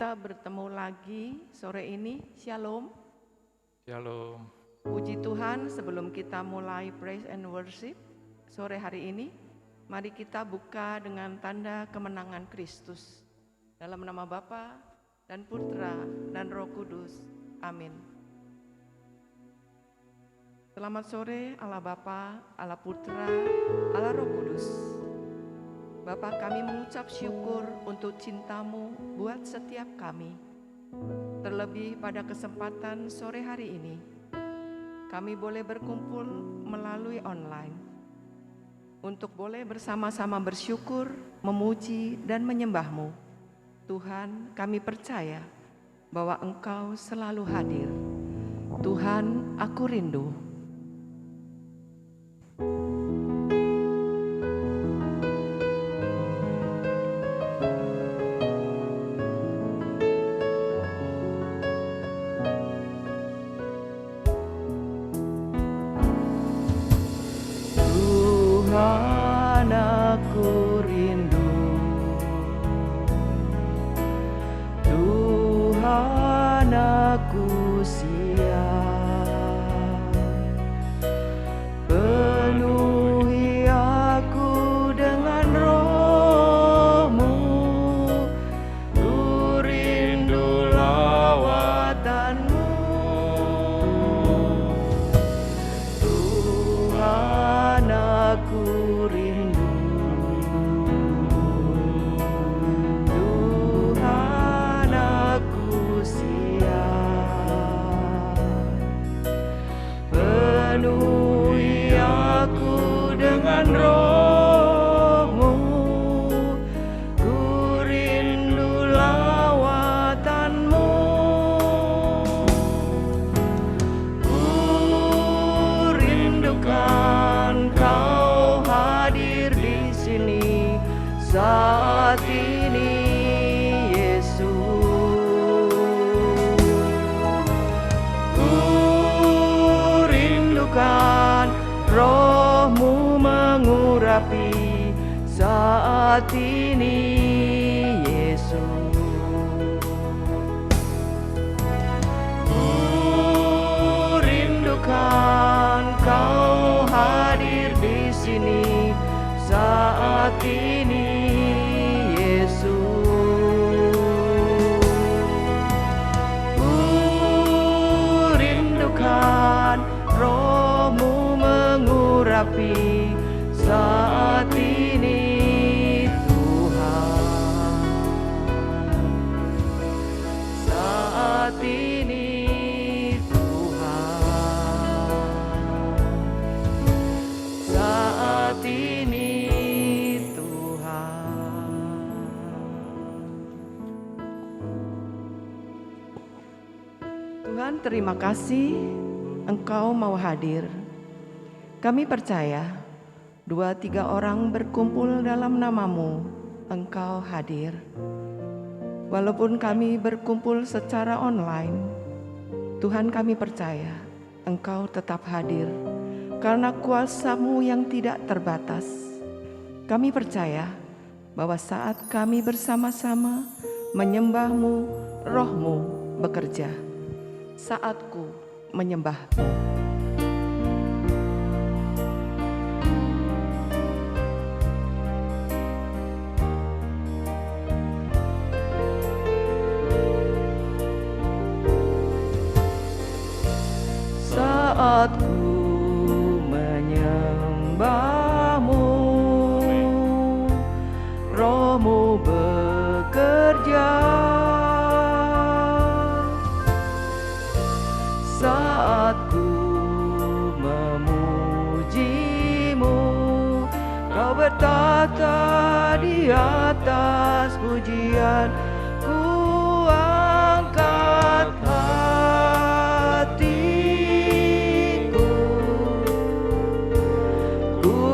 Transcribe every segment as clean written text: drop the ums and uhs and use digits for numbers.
Kita bertemu lagi sore ini. Shalom. Shalom. Puji Tuhan, sebelum kita mulai praise and worship sore hari ini, mari kita buka dengan tanda kemenangan Kristus. Dalam nama Bapa dan Putra dan Roh Kudus. Amin. Selamat sore Allah Bapa, Allah Putra, Allah Roh Kudus. Bapa, kami mengucap syukur untuk cinta-Mu buat setiap kami. Terlebih pada kesempatan sore hari ini, kami boleh berkumpul melalui online untuk boleh bersama-sama bersyukur, memuji, dan menyembah-Mu. Tuhan, kami percaya bahwa Engkau selalu hadir. Tuhan, aku rindu. Saat ini Yesus, ku rindukan Kau hadir di sini saat ini Yesus, ku rindukan Roh-Mu mengurapi saat ini Tuhan, saat ini Tuhan, saat ini Tuhan. Tuhan, terima kasih Engkau mau hadir. Kami percaya 2-3 orang berkumpul dalam nama-Mu, Engkau hadir. Walaupun kami berkumpul secara online, Tuhan, kami percaya Engkau tetap hadir karena kuasa-Mu yang tidak terbatas. Kami percaya bahwa saat kami bersama-sama menyembah-Mu, Roh-Mu bekerja. Saatku menyembah-Mu. Saat ku menyembah-Mu, Roh-Mu bekerja. Saat ku memuji-Mu, Kau bertata di atas pujian. Ku angkat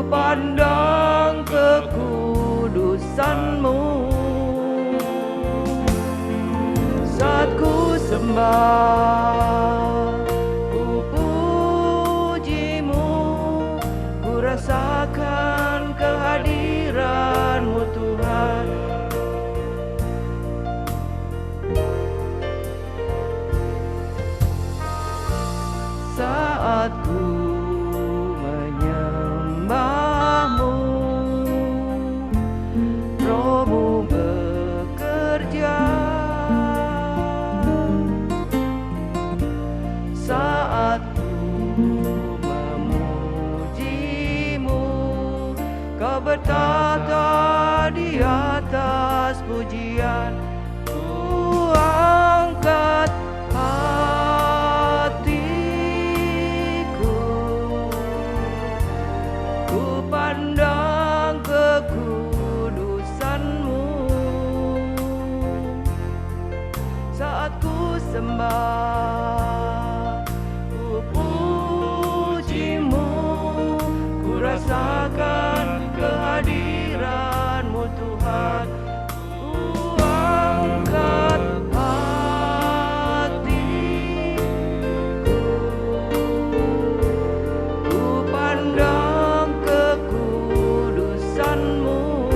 pandang kekudusan-Mu, saat ku sembah, ku puji-Mu, ku rasakan kehadiran-Mu Tuhan. saat ku menyembahmu, Rohmu bekerja saat ku memujimu. Kau bertata di atas pujian, ku angkat hatiku, ku pandang kekudusanmu. Saat ku sembah, ku pujimu, ku rasakan kehadiran-Mu Tuhan. Ku angkat hatiku, ku pandang kekudusan-Mu.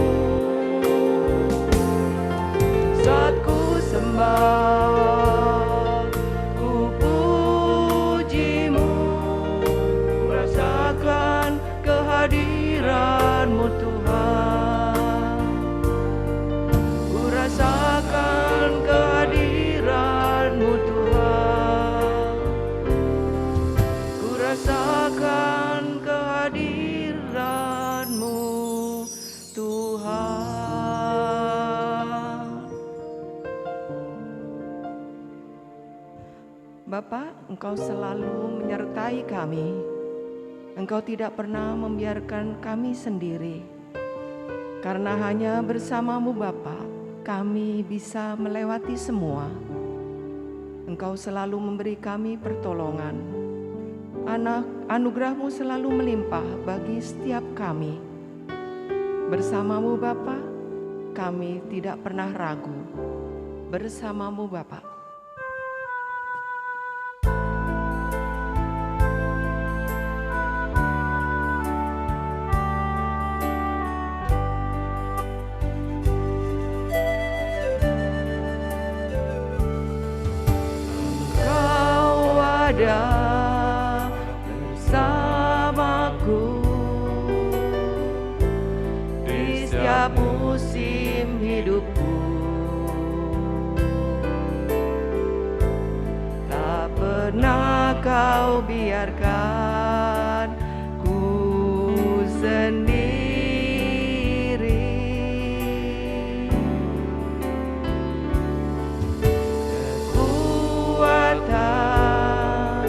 Saat ku sembah, ku pujimu, ku rasakan kehadiran-Mu Tuhan. Ku rasakan kehadiran-Mu Tuhan. Ku rasakan kehadiran-Mu Tuhan. Bapa, Engkau selalu menyertai kami. Engkau tidak pernah membiarkan kami sendiri. Karena hanya bersama-Mu Bapa, kami bisa melewati semua. Engkau selalu memberi kami pertolongan. Anugerah-Mu selalu melimpah bagi setiap kami. Bersama-Mu Bapa, kami tidak pernah ragu. Bersama-Mu Bapa. Ada bersamaku di setiap musim hidupku. Tak pernah Kau biarkan ku sendiri. Kekuatan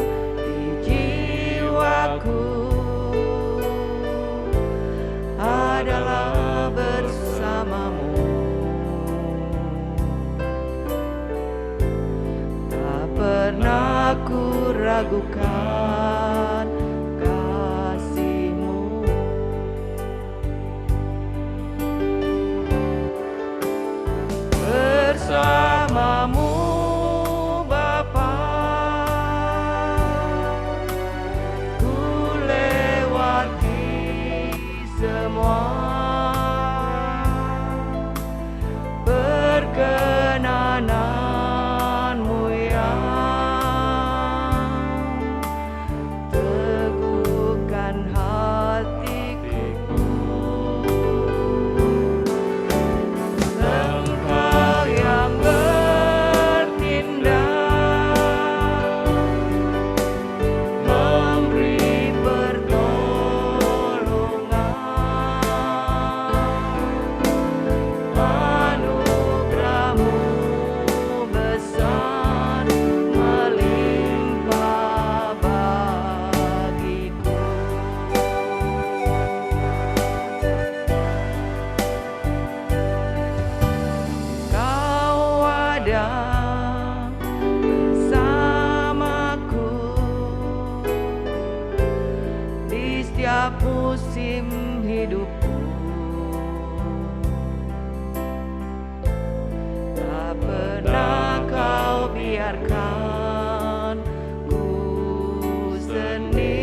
adalah bersama-Mu. Tak pernah ku ragukan kasih-Mu. Bersama-Mu Bapa, ku lewati semua. Perkenanan-Mu yang teguhkan hatiku. Engkau yang bertindak, memberi pertolongan. Anugerah-Mu besar melimpah bagiku. Kau ada bersamaku di setiap musim hidupku. Tak pernah Kau biarkan ku sendiri.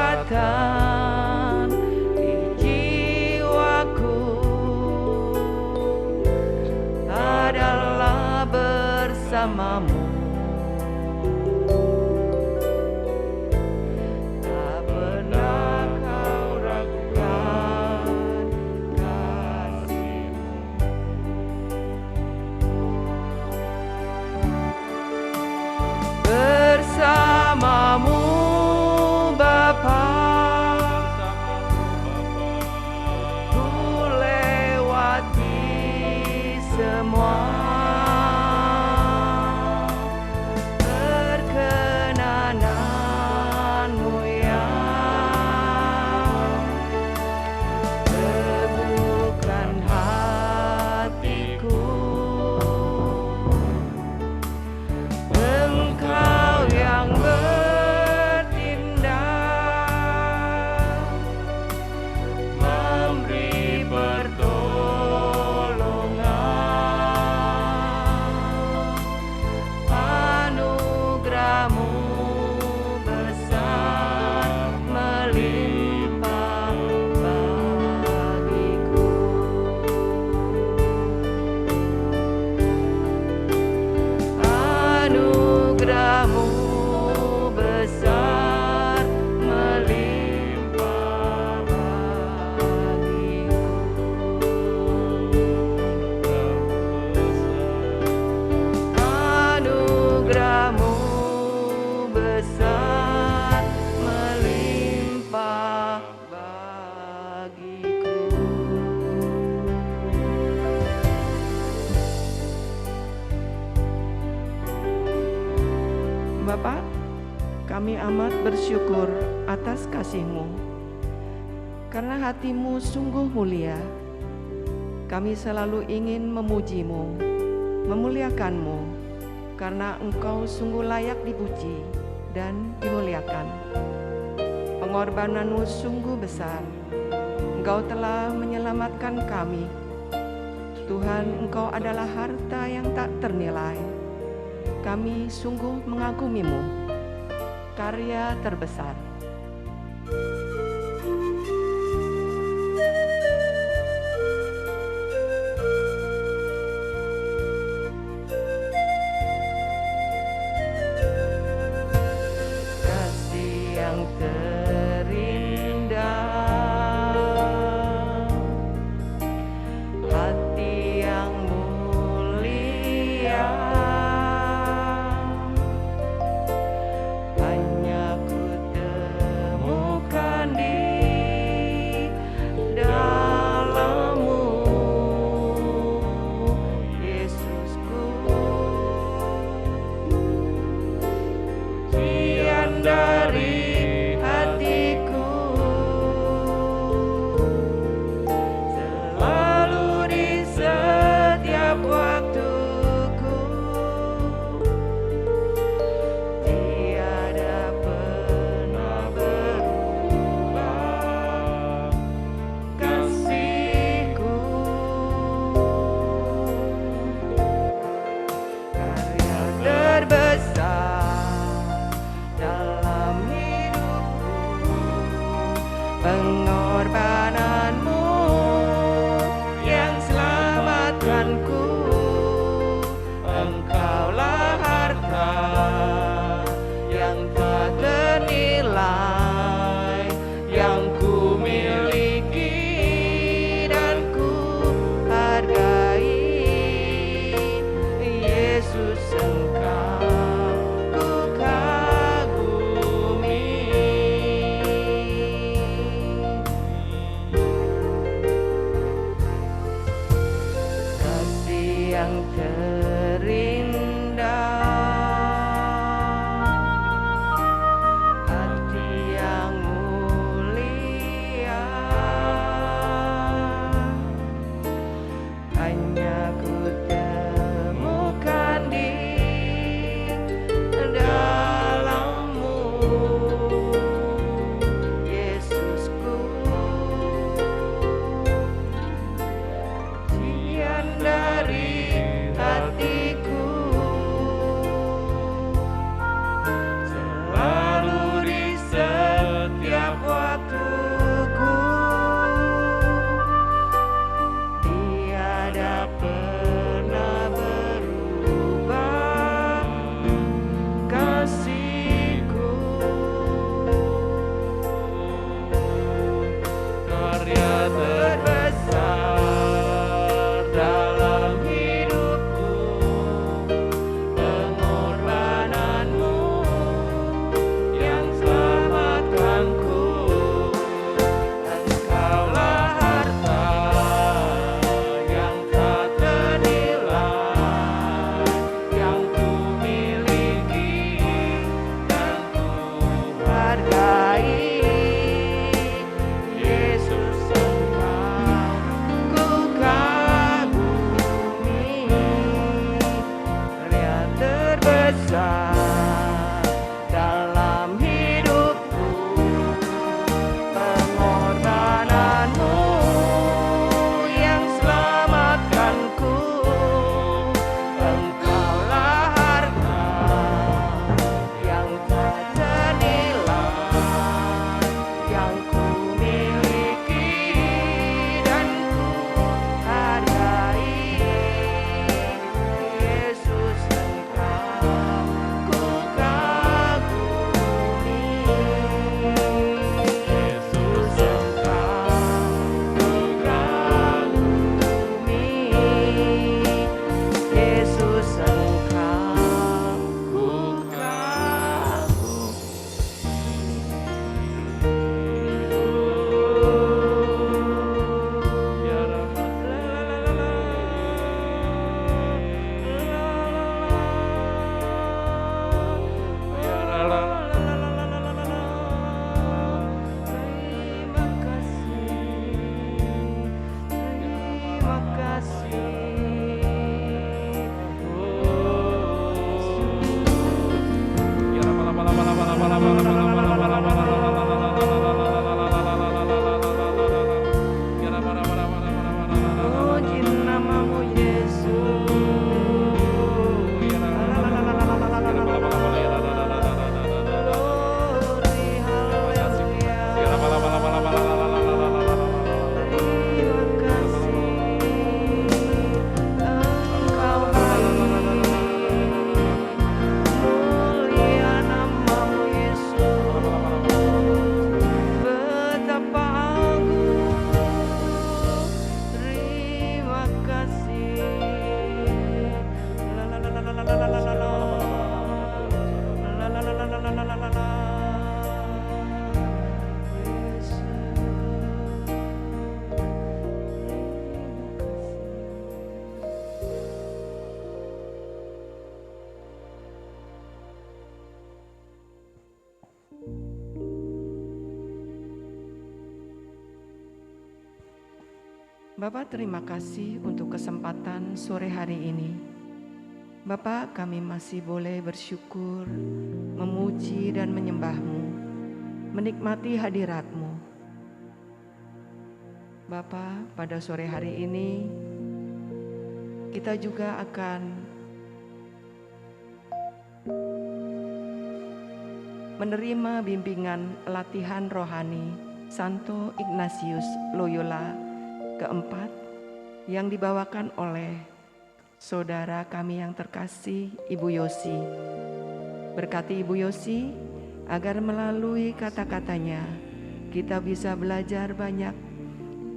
Kekuatan di jiwaku bersamamu. Tak pernah kau ragukan kasih-Mu. Bersamamu Bapa, ku lewati semua. Perkenananmu yang teguhkan hatiku. Engkau yang bertindak, memberi pertolongan. Anugerah-Mu besar melimpah bagiku. Anugerah-Mu besar melimpah bagiku. Anugerah-Mu besar melimpah bagiku. Bapa, kami amat bersyukur atas kasih-Mu. Karena hati-Mu sungguh mulia, kami selalu ingin memuji-Mu, memuliakan-Mu, karena Engkau sungguh layak dipuji dan dimuliakan. Pengorbanan-Mu sungguh besar. Engkau telah menyelamatkan kami. Tuhan, Engkau adalah harta yang tak ternilai. Kami sungguh mengagumi-Mu, karya terbesar. Kasih yang terindah, hati yang mulia, hanya ku Bapak, terima kasih untuk kesempatan sore hari ini. Bapak, kami masih boleh bersyukur, memuji dan menyembah-Mu, menikmati hadirat-Mu. Bapak, pada sore hari ini kita juga akan menerima bimbingan latihan rohani Santo Ignatius Loyola keempat yang dibawakan oleh saudara kami yang terkasih Ibu Yosi. Berkati Ibu Yosi agar melalui kata-katanya kita bisa belajar banyak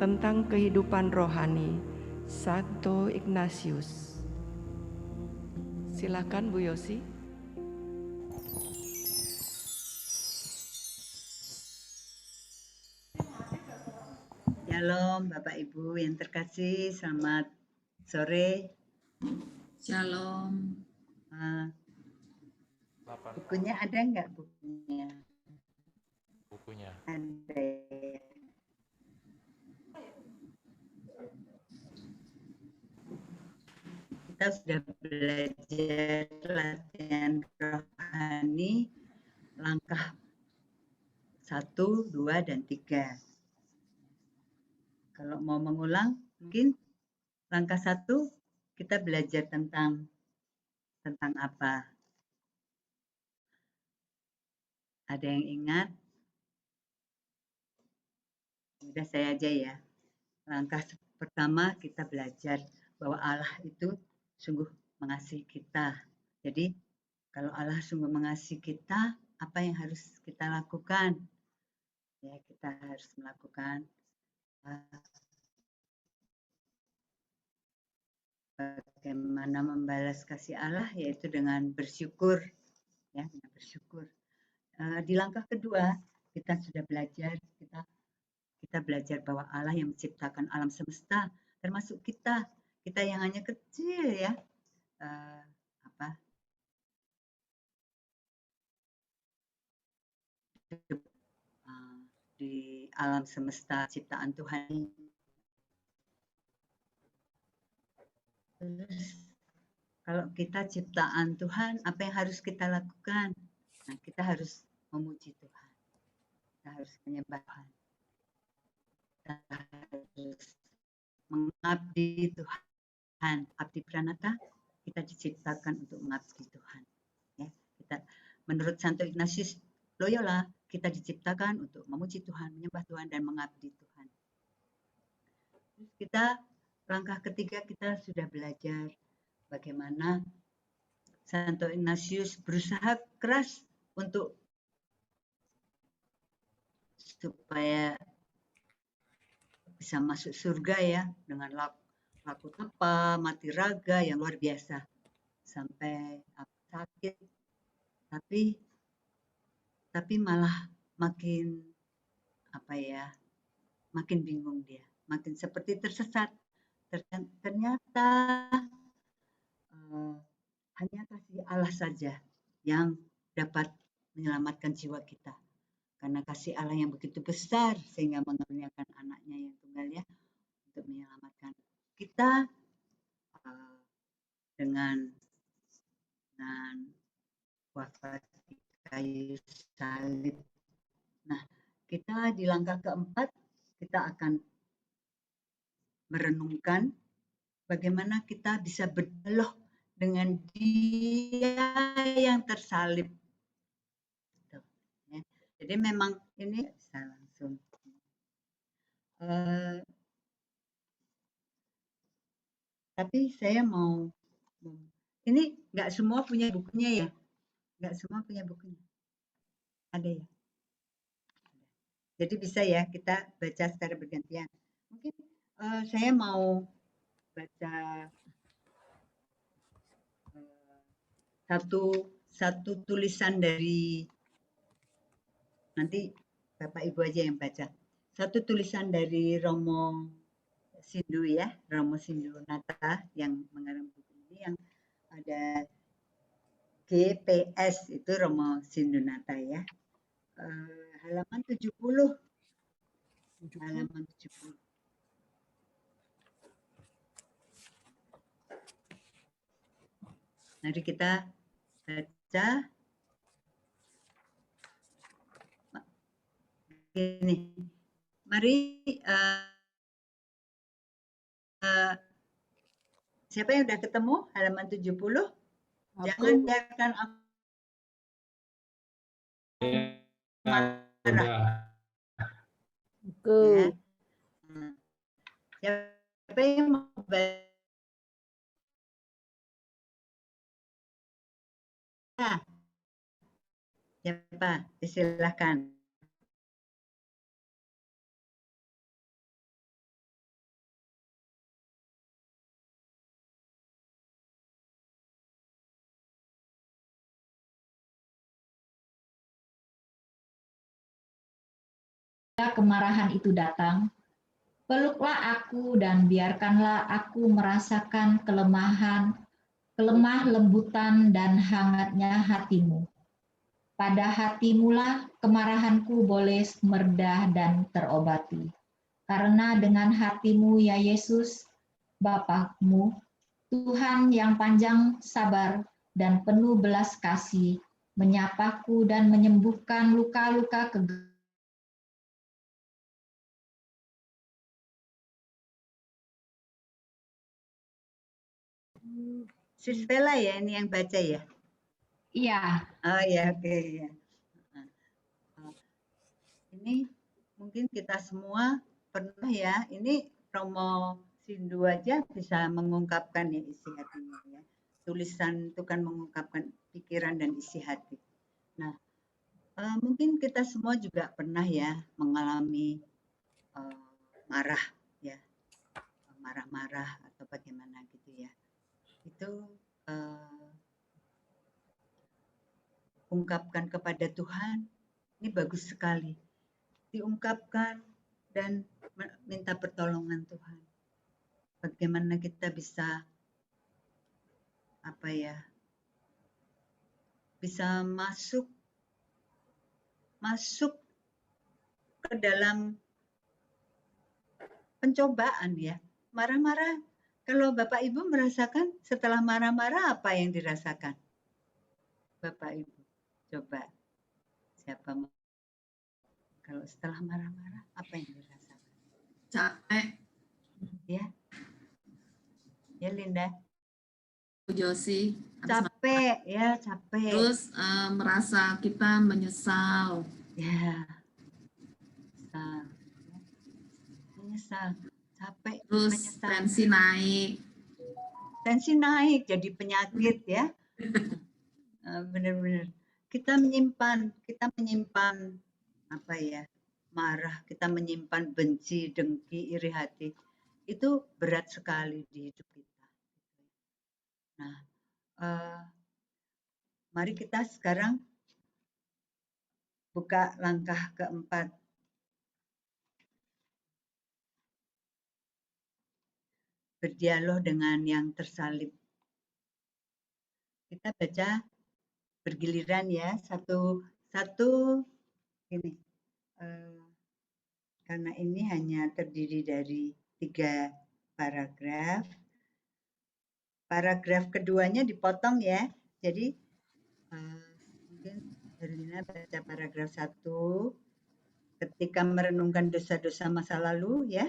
tentang kehidupan rohani Santo Ignatius. Silakan Bu Yosi. Shalom Bapak Ibu yang terkasih, selamat sore. Shalom. Bukunya ada nggak bukunya? Bukunya. Ada ya. Kita sudah belajar latihan rohani langkah 1, 2, dan 3. Kalau mau mengulang, mungkin langkah 1 kita belajar tentang apa? Ada yang ingat? Udah saya aja ya. Langkah pertama kita belajar bahwa Allah itu sungguh mengasihi kita. Jadi kalau Allah sungguh mengasihi kita, apa yang harus kita lakukan? Ya, kita harus melakukan bagaimana membalas kasih Allah, yaitu dengan bersyukur. Ya, dengan bersyukur. Di langkah kedua kita sudah belajar, kita belajar bahwa Allah yang menciptakan alam semesta, termasuk kita yang hanya kecil ya, di alam semesta ciptaan Tuhan. Terus kalau kita ciptaan Tuhan, apa yang harus kita lakukan? Nah, kita harus memuji Tuhan, kita harus menyembah Tuhan, kita harus mengabdi Tuhan. Abdi Pranata, kita diciptakan untuk mengabdi Tuhan. Ya, kita menurut Santo Ignatius Loyola, kita diciptakan untuk memuji Tuhan, menyembah Tuhan, dan mengabdi Tuhan. Terus kita langkah ketiga kita sudah belajar bagaimana Santo Ignatius berusaha keras untuk supaya bisa masuk surga ya, dengan laku tapa, mati raga yang luar biasa, sampai sakit, tapi malah makin makin bingung dia, makin seperti tersesat. Ternyata hanya kasih Allah saja yang dapat menyelamatkan jiwa kita, karena kasih Allah yang begitu besar sehingga mengaruniakan anaknya yang tunggal ya, untuk menyelamatkan kita dengan wafat di kayu salib. Nah, kita di langkah keempat kita akan merenungkan bagaimana kita bisa berdialog dengan Dia yang tersalib. Jadi memang ini bisa langsung. Tapi saya mau, ini nggak semua punya bukunya ya, nggak semua punya bukunya. Ada ya. Jadi bisa ya kita baca secara bergantian. Mungkin saya mau baca satu tulisan dari, nanti Bapak Ibu aja yang baca. Satu tulisan dari Romo Sindu ya, Romo Sindunata yang mengarang buku ini, yang ada GPS itu Romo Sindunata ya. Halaman 70. Halaman 70. Mari kita baca ini. Mari siapa yang udah ketemu halaman 70? Jangan biarkan aku marah. Ya. Siapa yang mau baca? Siapa? Silakan. Kemarahan itu datang, peluklah aku dan biarkanlah aku merasakan kelemah lembutan dan hangatnya hatimu. Pada hatimulah kemarahanku boleh mereda dan terobati. Karena dengan hatimu ya Yesus, Bapakmu, Tuhan yang panjang sabar dan penuh belas kasih, menyapaku dan menyembuhkan luka-luka Sis Vela ya ini yang baca ya? Iya. Oh ya, oke ya. Ini mungkin kita semua pernah ya, ini Romo Sindu aja bisa mengungkapkan ya isi hatinya ya. Tulisan itu kan mengungkapkan pikiran dan isi hati. Nah, mungkin kita semua juga pernah ya mengalami marah ya, marah-marah atau bagaimana gitu ya. Itu ungkapkan kepada Tuhan, ini bagus sekali. Diungkapkan dan minta pertolongan Tuhan. Bagaimana kita bisa bisa masuk ke dalam pencobaan ya. Marah-marah. Kalau Bapak Ibu merasakan setelah marah-marah apa yang dirasakan? Bapak Ibu, coba siapa mau? Kalau setelah marah-marah apa yang dirasakan? Capek. Ya, ya Linda. Josi. Capek ya, capek. Terus merasa kita menyesal. Ya, menyesal, capek, terus menyesal. Tensi naik jadi penyakit ya. Benar-benar kita menyimpan marah, kita menyimpan benci, dengki, iri hati. Itu berat sekali di hidup kita. Nah, mari kita sekarang buka langkah keempat. Berdialog dengan yang tersalib. Kita baca bergiliran ya, satu ini. Karena ini hanya terdiri dari 3 paragraf. Paragraf keduanya dipotong ya. Jadi mungkin Herlina baca paragraf 1 ketika merenungkan dosa-dosa masa lalu ya.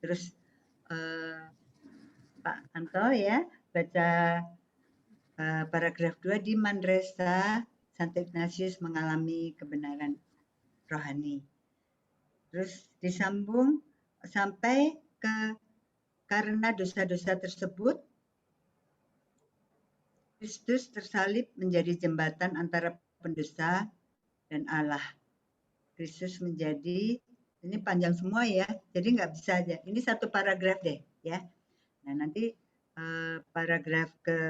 Terus Pak Anto ya baca paragraf 2 di Mandresa Santo Ignatius mengalami kebenaran rohani. Terus disambung sampai ke karena dosa-dosa tersebut Kristus tersalib menjadi jembatan antara pendosa dan Allah. Kristus menjadi, ini panjang semua ya, jadi nggak bisa aja. Ini satu paragraf deh ya. Nah nanti paragraf ke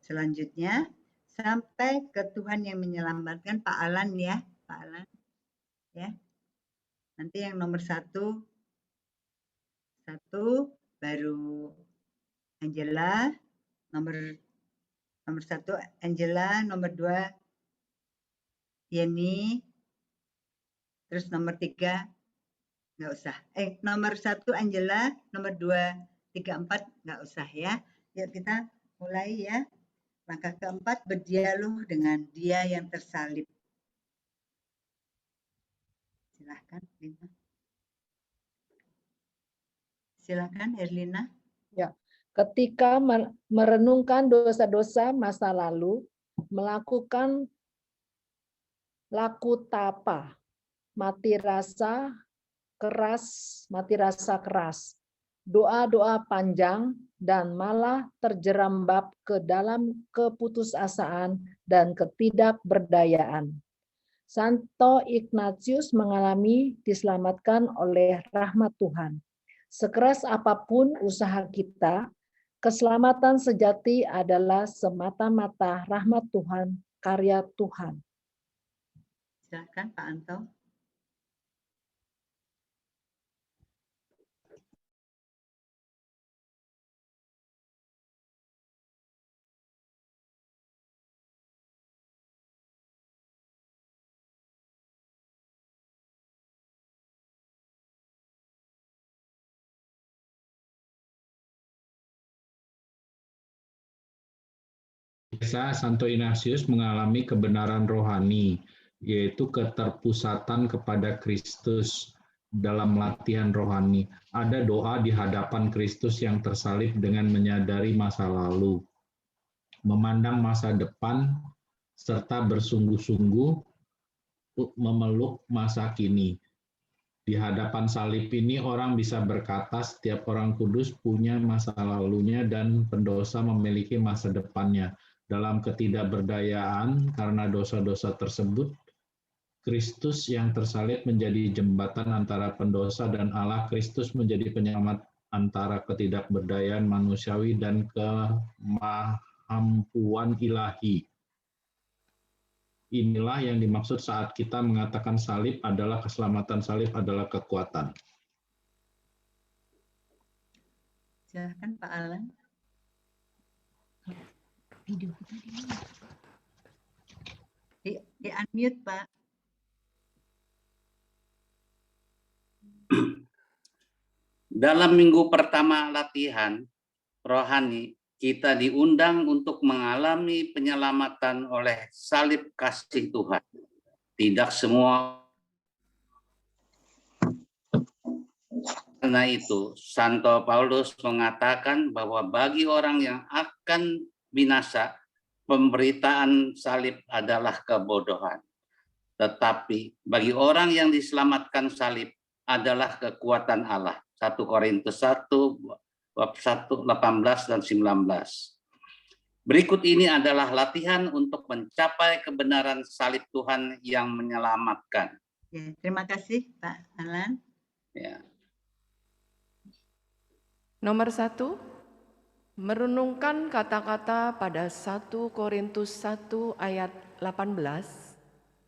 selanjutnya sampai ke Tuhan yang menyelamatkan Pak Alan ya, Pak Alan ya. Nanti yang nomor satu baru Angela, nomor 1 Angela, nomor 2 Yeni, terus nomor 3 nggak usah. Nomor 1 Angela, nomor 2, 3, 4 nggak usah ya. Yuk kita mulai ya. Maka keempat, berdialog dengan Dia yang tersalib. Silahkan, Lina. Silahkan, Herlina. Ya, ketika merenungkan dosa-dosa masa lalu, melakukan laku tapa, mati rasa keras, doa-doa panjang, dan malah terjerembab ke dalam keputusasaan dan ketidakberdayaan. Santo Ignatius mengalami diselamatkan oleh rahmat Tuhan. Sekeras apapun usaha kita, keselamatan sejati adalah semata-mata rahmat Tuhan, karya Tuhan. Silahkan, Pak Anto. Biasa Santo Ignatius mengalami kebenaran rohani, yaitu keterpusatan kepada Kristus dalam latihan rohani. Ada doa di hadapan Kristus yang tersalib dengan menyadari masa lalu, memandang masa depan, serta bersungguh-sungguh memeluk masa kini. Di hadapan salib ini orang bisa berkata setiap orang kudus punya masa lalunya dan pendosa memiliki masa depannya. Dalam ketidakberdayaan karena dosa-dosa tersebut, Kristus yang tersalib menjadi jembatan antara pendosa dan Allah. Kristus menjadi penyelamat antara ketidakberdayaan manusiawi dan kemampuan ilahi. Inilah yang dimaksud saat kita mengatakan salib adalah keselamatan, salib adalah kekuatan. Silahkan, Pak Alan. Video kita di mana? Di unmute, Pak. Dalam minggu pertama latihan rohani, kita diundang untuk mengalami penyelamatan oleh salib kasih Tuhan. Tidak semua. Karena itu, Santo Paulus mengatakan bahwa bagi orang yang akan binasa, pemberitaan salib adalah kebodohan. Tetapi bagi orang yang diselamatkan salib adalah kekuatan Allah. 1 Korintus 1, bab 1, 18 dan 19. Berikut ini adalah latihan untuk mencapai kebenaran salib Tuhan yang menyelamatkan. Ya, terima kasih, Pak Alan. Ya. Nomor 1, merenungkan kata-kata pada 1 Korintus 1 ayat 18,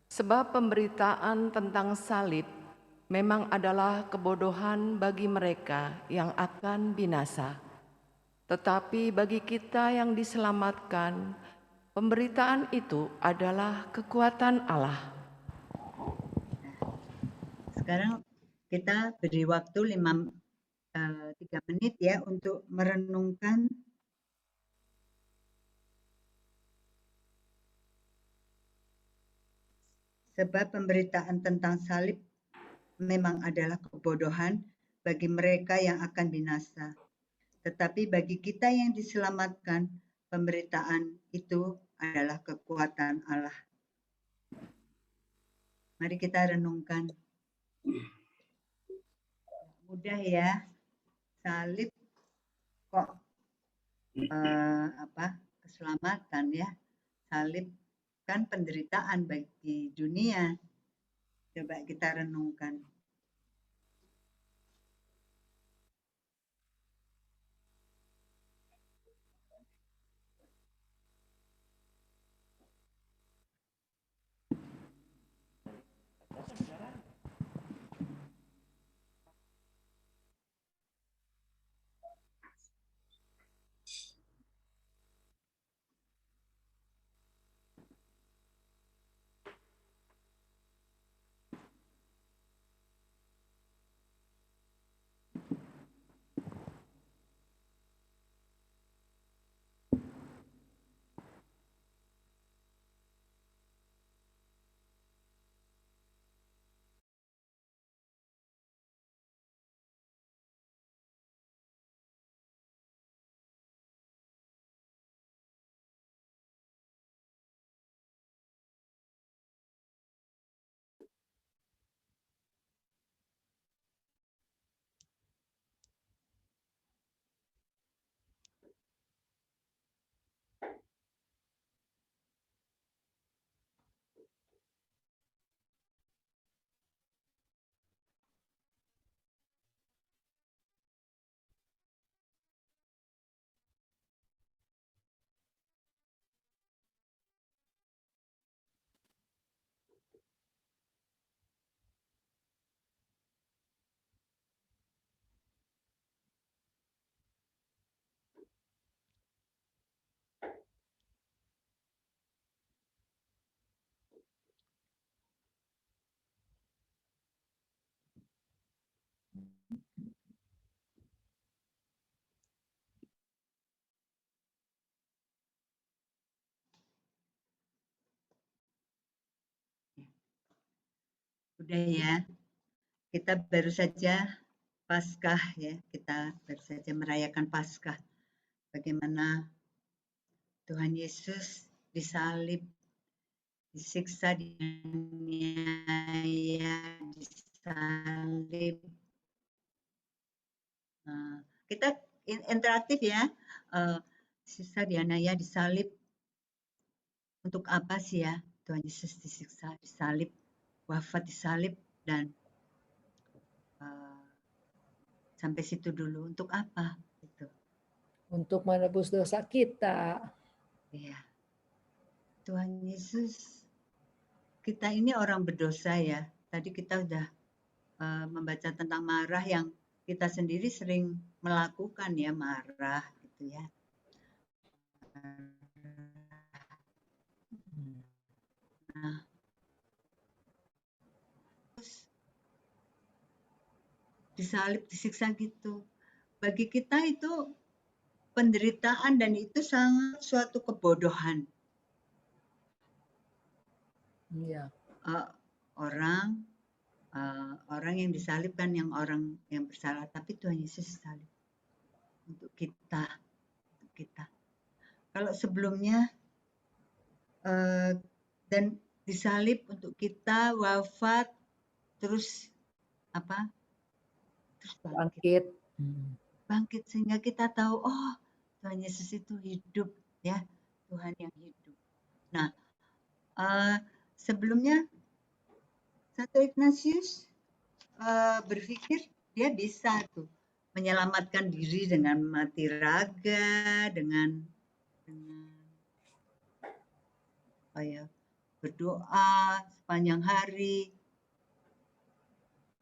sebab pemberitaan tentang salib memang adalah kebodohan bagi mereka yang akan binasa. Tetapi bagi kita yang diselamatkan, pemberitaan itu adalah kekuatan Allah. Sekarang kita beri waktu 3 menit ya untuk merenungkan sebab pemberitaan tentang salib memang adalah kebodohan bagi mereka yang akan binasa. Tetapi bagi kita yang diselamatkan, pemberitaan itu adalah kekuatan Allah. Mari kita renungkan. Mudah ya, salib kok keselamatan ya. Salib kan penderitaan bagi dunia. Coba kita renungkan. Udah ya, kita baru saja Paskah ya, kita baru saja merayakan Paskah. Bagaimana Tuhan Yesus disalib, disiksa, dianiaya, disalib. Kita interaktif ya, disiksa, dianiaya, disalib. Untuk apa sih ya Tuhan Yesus disiksa, disalib, wafat disalib, dan sampai situ dulu. Untuk apa? Gitu. Untuk menebus dosa kita. Ya, Tuhan Yesus, kita ini orang berdosa ya. Tadi kita udah membaca tentang marah yang kita sendiri sering melakukan ya, marah gitu ya. Nah, terus disalib, disiksa gitu. Bagi kita itu penderitaan dan itu sangat suatu kebodohan. Iya. Orang yang disalib kan yang orang yang bersalah, tapi Tuhan Yesus disalib untuk kita, Kalau sebelumnya dan disalib untuk kita, wafat, terus apa? Terus bangkit sehingga kita tahu, oh Tuhan Yesus itu hidup ya, Tuhan yang hidup. Nah, sebelumnya Santo Ignatius berpikir dia bisa tuh menyelamatkan diri dengan mati raga, dengan berdoa sepanjang hari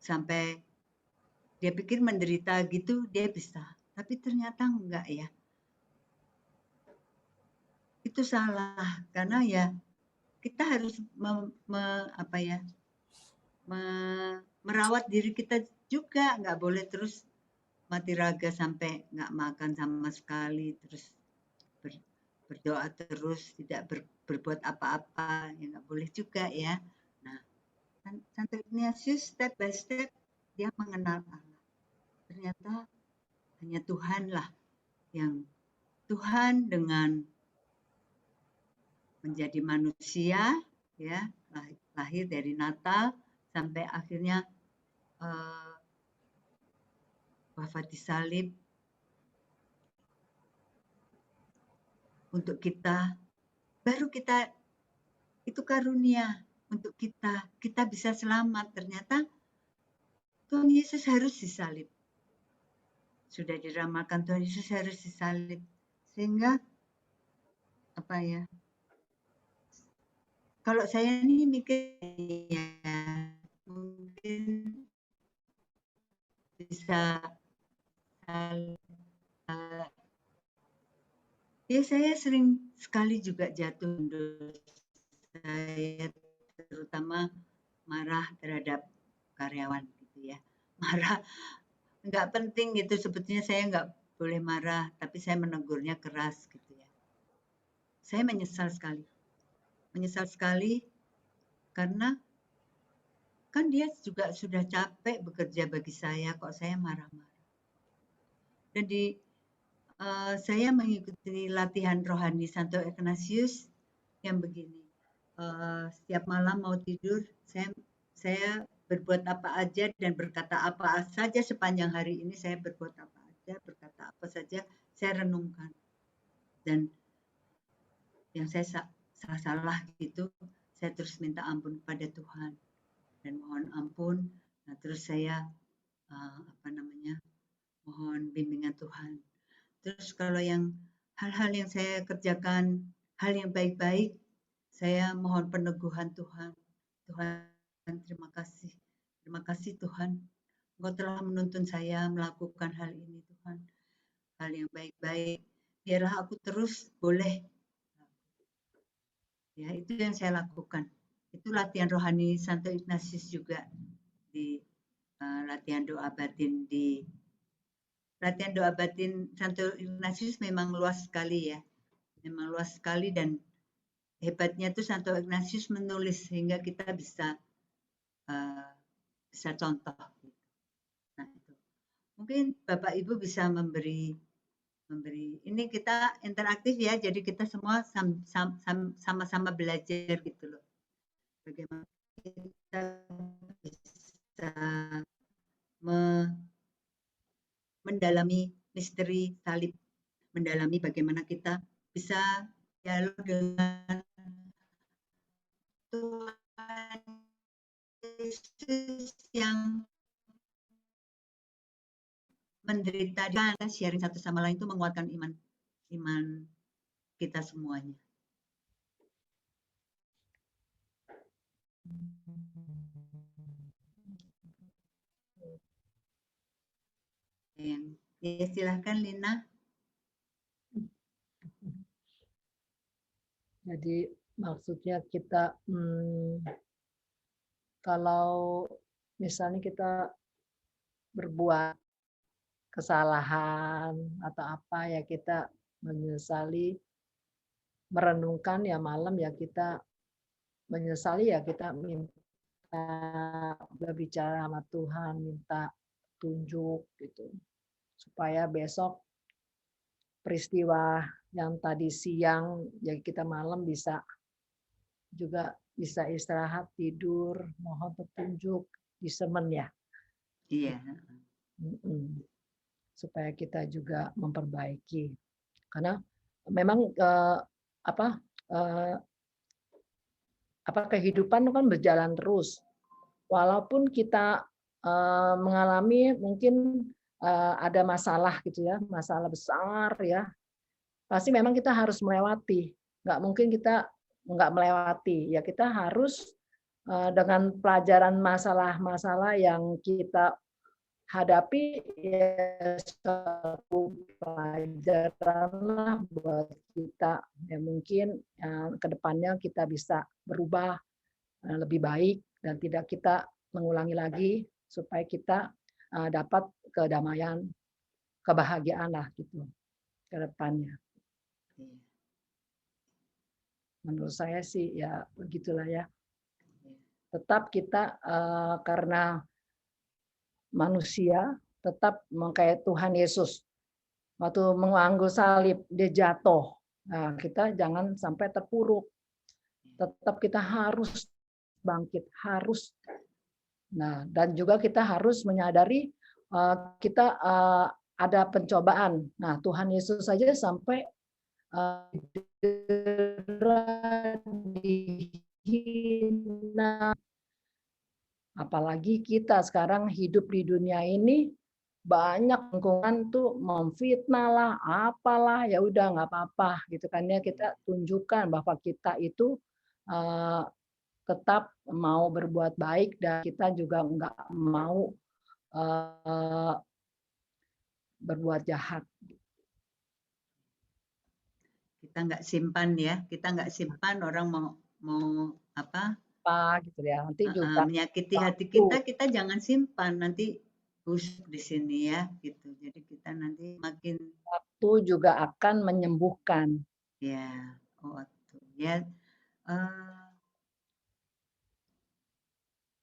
sampai dia pikir menderita gitu dia bisa, tapi ternyata enggak ya. Itu salah karena ya kita harus merawat diri kita juga, nggak boleh terus mati raga sampai nggak makan sama sekali, terus berdoa terus, tidak berbuat apa-apa, ya nggak boleh juga ya. Nah, Santo Ignatius step by step dia mengenal Allah. Ternyata hanya Tuhanlah yang Tuhan dengan menjadi manusia, ya lahir dari Natal sampai akhirnya wafat disalib untuk kita, baru kita itu karunia untuk kita bisa selamat. Ternyata Tuhan Yesus harus disalib. Sudah diramalkan Tuhan Yesus harus disalib. Sehingga kalau saya ini mikir ya mungkin bisa ya saya sering sekali juga jatuh, saya terutama marah terhadap karyawan gitu ya, marah nggak penting gitu, sebetulnya saya nggak boleh marah, tapi saya menegurnya keras gitu ya. Saya menyesal sekali karena kan dia juga sudah capek bekerja bagi saya, kok saya marah-marah. Dan saya mengikuti latihan rohani Santo Ignatius yang begini, setiap malam mau tidur saya berbuat apa aja dan berkata apa saja sepanjang hari ini, saya berbuat apa aja, berkata apa saja, saya renungkan. Dan yang saya salah gitu, saya terus minta ampun kepada Tuhan dan mohon ampun. Nah, terus saya mohon bimbingan Tuhan. Terus kalau yang hal-hal yang saya kerjakan, hal yang baik-baik, saya mohon peneguhan Tuhan. Tuhan, terima kasih. Terima kasih Tuhan. Engkau telah menuntun saya melakukan hal ini Tuhan. Hal yang baik-baik. Biarlah aku terus boleh. Ya, itu yang saya lakukan. Itu latihan rohani Santo Ignatius juga di latihan doa batin latihan doa batin Santo Ignatius memang luas sekali ya. Memang luas sekali, dan hebatnya tuh Santo Ignatius menulis sehingga kita bisa bisa contoh. Nah, itu. Mungkin Bapak Ibu bisa memberi. Ini kita interaktif ya, jadi kita semua sama-sama belajar gitu loh. Bagaimana kita bisa mendalami misteri salib, mendalami bagaimana kita bisa dialog dengan Tuhan Yesus yang menderita, dan sharing satu sama lain itu menguatkan iman kita semuanya. Ya, silahkan Lina. Jadi maksudnya kita kalau misalnya kita berbuat kesalahan atau apa ya, kita menyesali, merenungkan ya malam ya, kita menyesali ya, kita minta berbicara sama Tuhan, minta tunjuk gitu, supaya besok peristiwa yang tadi siang ya kita malam bisa istirahat, tidur, mohon petunjuk, discernment ya. Iya. Supaya kita juga memperbaiki, karena memang kehidupan kan berjalan terus, walaupun kita mengalami mungkin ada masalah gitu ya, masalah besar ya, pasti memang kita harus melewati, nggak mungkin kita nggak melewati ya, kita harus dengan pelajaran masalah-masalah yang kita hadapi ya, satu pelajaran lah buat kita ya, mungkin kedepannya kita bisa berubah lebih baik dan tidak kita mengulangi lagi, supaya kita dapat kedamaian, kebahagiaan lah gitu ke depannya. Menurut saya sih ya begitulah ya. Tetap kita karena manusia tetap kayak Tuhan Yesus waktu mengambil salib dia jatuh. Nah, kita jangan sampai terpuruk. Tetap kita harus bangkit, harus. Nah, dan juga kita harus menyadari kita ada pencobaan. Nah, Tuhan Yesus saja sampai dihina. Apalagi kita sekarang hidup di dunia ini, banyak lingkungan tuh memfitnah lah, apalah, ya udah nggak apa-apa gitu kan ya, kita tunjukkan bahwa kita itu tetap mau berbuat baik dan kita juga nggak mau berbuat jahat. Kita nggak simpan ya, kita nggak simpan orang mau apa gitu ya, nanti juga menyakiti hati kita jangan simpan, nanti busuk di sini ya gitu. Jadi kita nanti makin waktu juga akan menyembuhkan. Ya, waktu ya.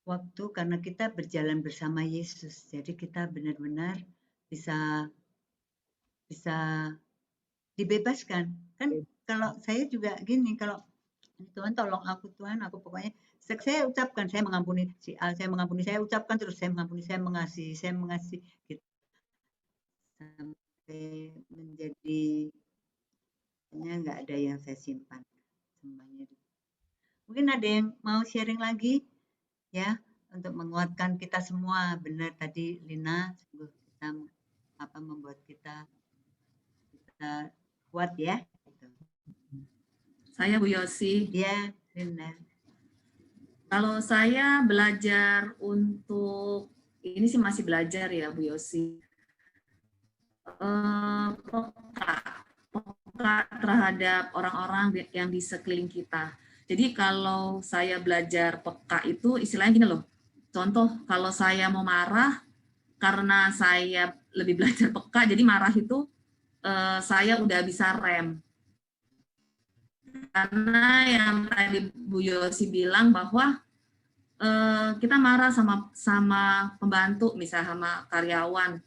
Waktu karena kita berjalan bersama Yesus, jadi kita benar-benar bisa dibebaskan. Kan kalau saya juga gini, kalau Tuhan tolong aku, Tuhan aku pokoknya saya ucapkan, saya mengampuni si A, saya mengampuni, saya ucapkan terus, saya mengampuni, saya mengasihi gitu. Sampai menjadi nggak ada yang saya simpan semuanya. Mungkin ada yang mau sharing lagi ya, untuk menguatkan kita semua. Benar tadi Lina, sungguh kita membuat kita kuat ya. Saya Bu Yosi. Ya, Lina. Kalau saya belajar untuk, ini sih masih belajar ya Bu Yosi, peka terhadap orang-orang yang di sekeliling kita. Jadi kalau saya belajar peka itu istilahnya gini loh, contoh kalau saya mau marah, karena saya lebih belajar peka, jadi marah itu saya udah bisa rem. Karena yang tadi Bu Yosi bilang bahwa kita marah sama pembantu, misalnya sama karyawan.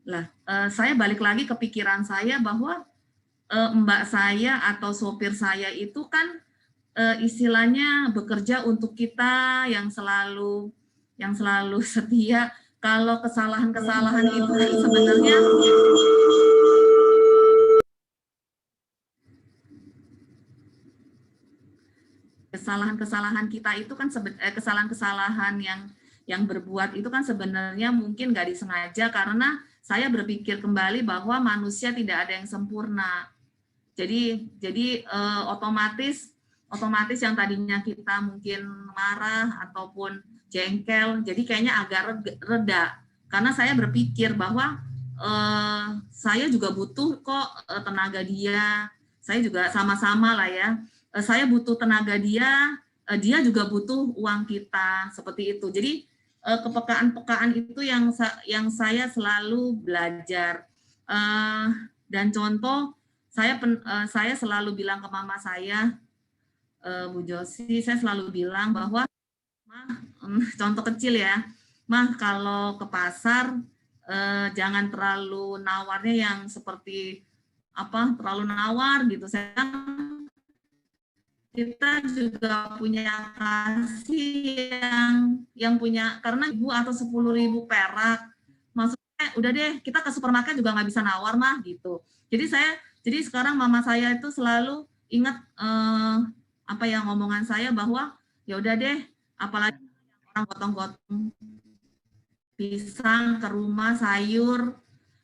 Lah, saya balik lagi ke pikiran saya bahwa mbak saya atau sopir saya itu kan istilahnya bekerja untuk kita yang selalu setia. Kalau kesalahan-kesalahan itu kan sebenarnya kesalahan-kesalahan kita itu kan kesalahan-kesalahan yang berbuat itu kan sebenarnya mungkin nggak disengaja, karena saya berpikir kembali bahwa manusia tidak ada yang sempurna. Jadi otomatis yang tadinya kita mungkin marah ataupun jengkel, jadi kayaknya agak reda, karena saya berpikir bahwa saya juga butuh kok tenaga dia, saya juga sama-sama lah ya. Saya butuh tenaga dia juga butuh uang kita, seperti itu. Jadi kepekaan-pekaan itu yang saya selalu belajar. Dan contoh, saya selalu bilang ke mama saya, Bu Josi, saya selalu bilang bahwa, Mah, contoh kecil ya, Mah kalau ke pasar jangan terlalu nawarnya yang seperti terlalu nawar gitu. Kita juga punya kasih yang punya, karena 1.000 atau 10.000 perak, maksudnya udah deh kita ke supermarket juga nggak bisa nawar mah gitu. Jadi sekarang mama saya itu selalu ingat omongan saya bahwa ya udah deh, apalagi orang gotong-gotong pisang ke rumah, sayur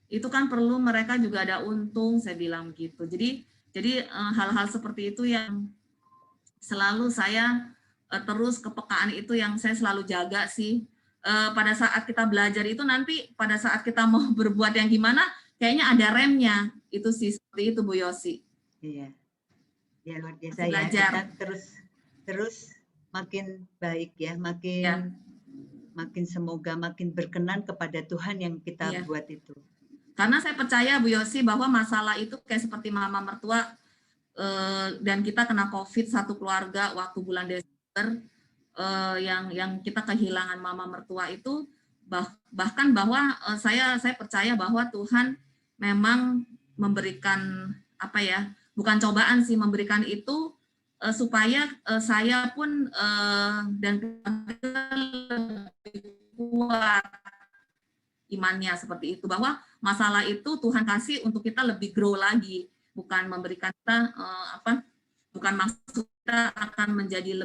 itu kan perlu, mereka juga ada untung, saya bilang gitu. Jadi hal-hal seperti itu yang selalu saya terus kepekaan itu yang saya selalu jaga sih. Pada saat kita belajar itu nanti pada saat kita mau berbuat yang gimana, kayaknya ada remnya. Itu sih, seperti itu Bu Yosi. Iya. Ya luar biasa Masih ya. belajar. Kita terus makin baik ya, makin semoga makin berkenan kepada Tuhan yang kita buat itu. Karena saya percaya Bu Yosi bahwa masalah itu kayak seperti mama mertua, dan kita kena COVID satu keluarga waktu bulan Desember, yang kita kehilangan mama mertua itu, bahkan bahwa saya percaya bahwa Tuhan memang memberikan bukan cobaan sih, memberikan itu supaya saya pun dan lebih kuat imannya, seperti itu, bahwa masalah itu Tuhan kasih untuk kita lebih grow lagi, bukan memberikan kita bukan maksud kita akan menjadi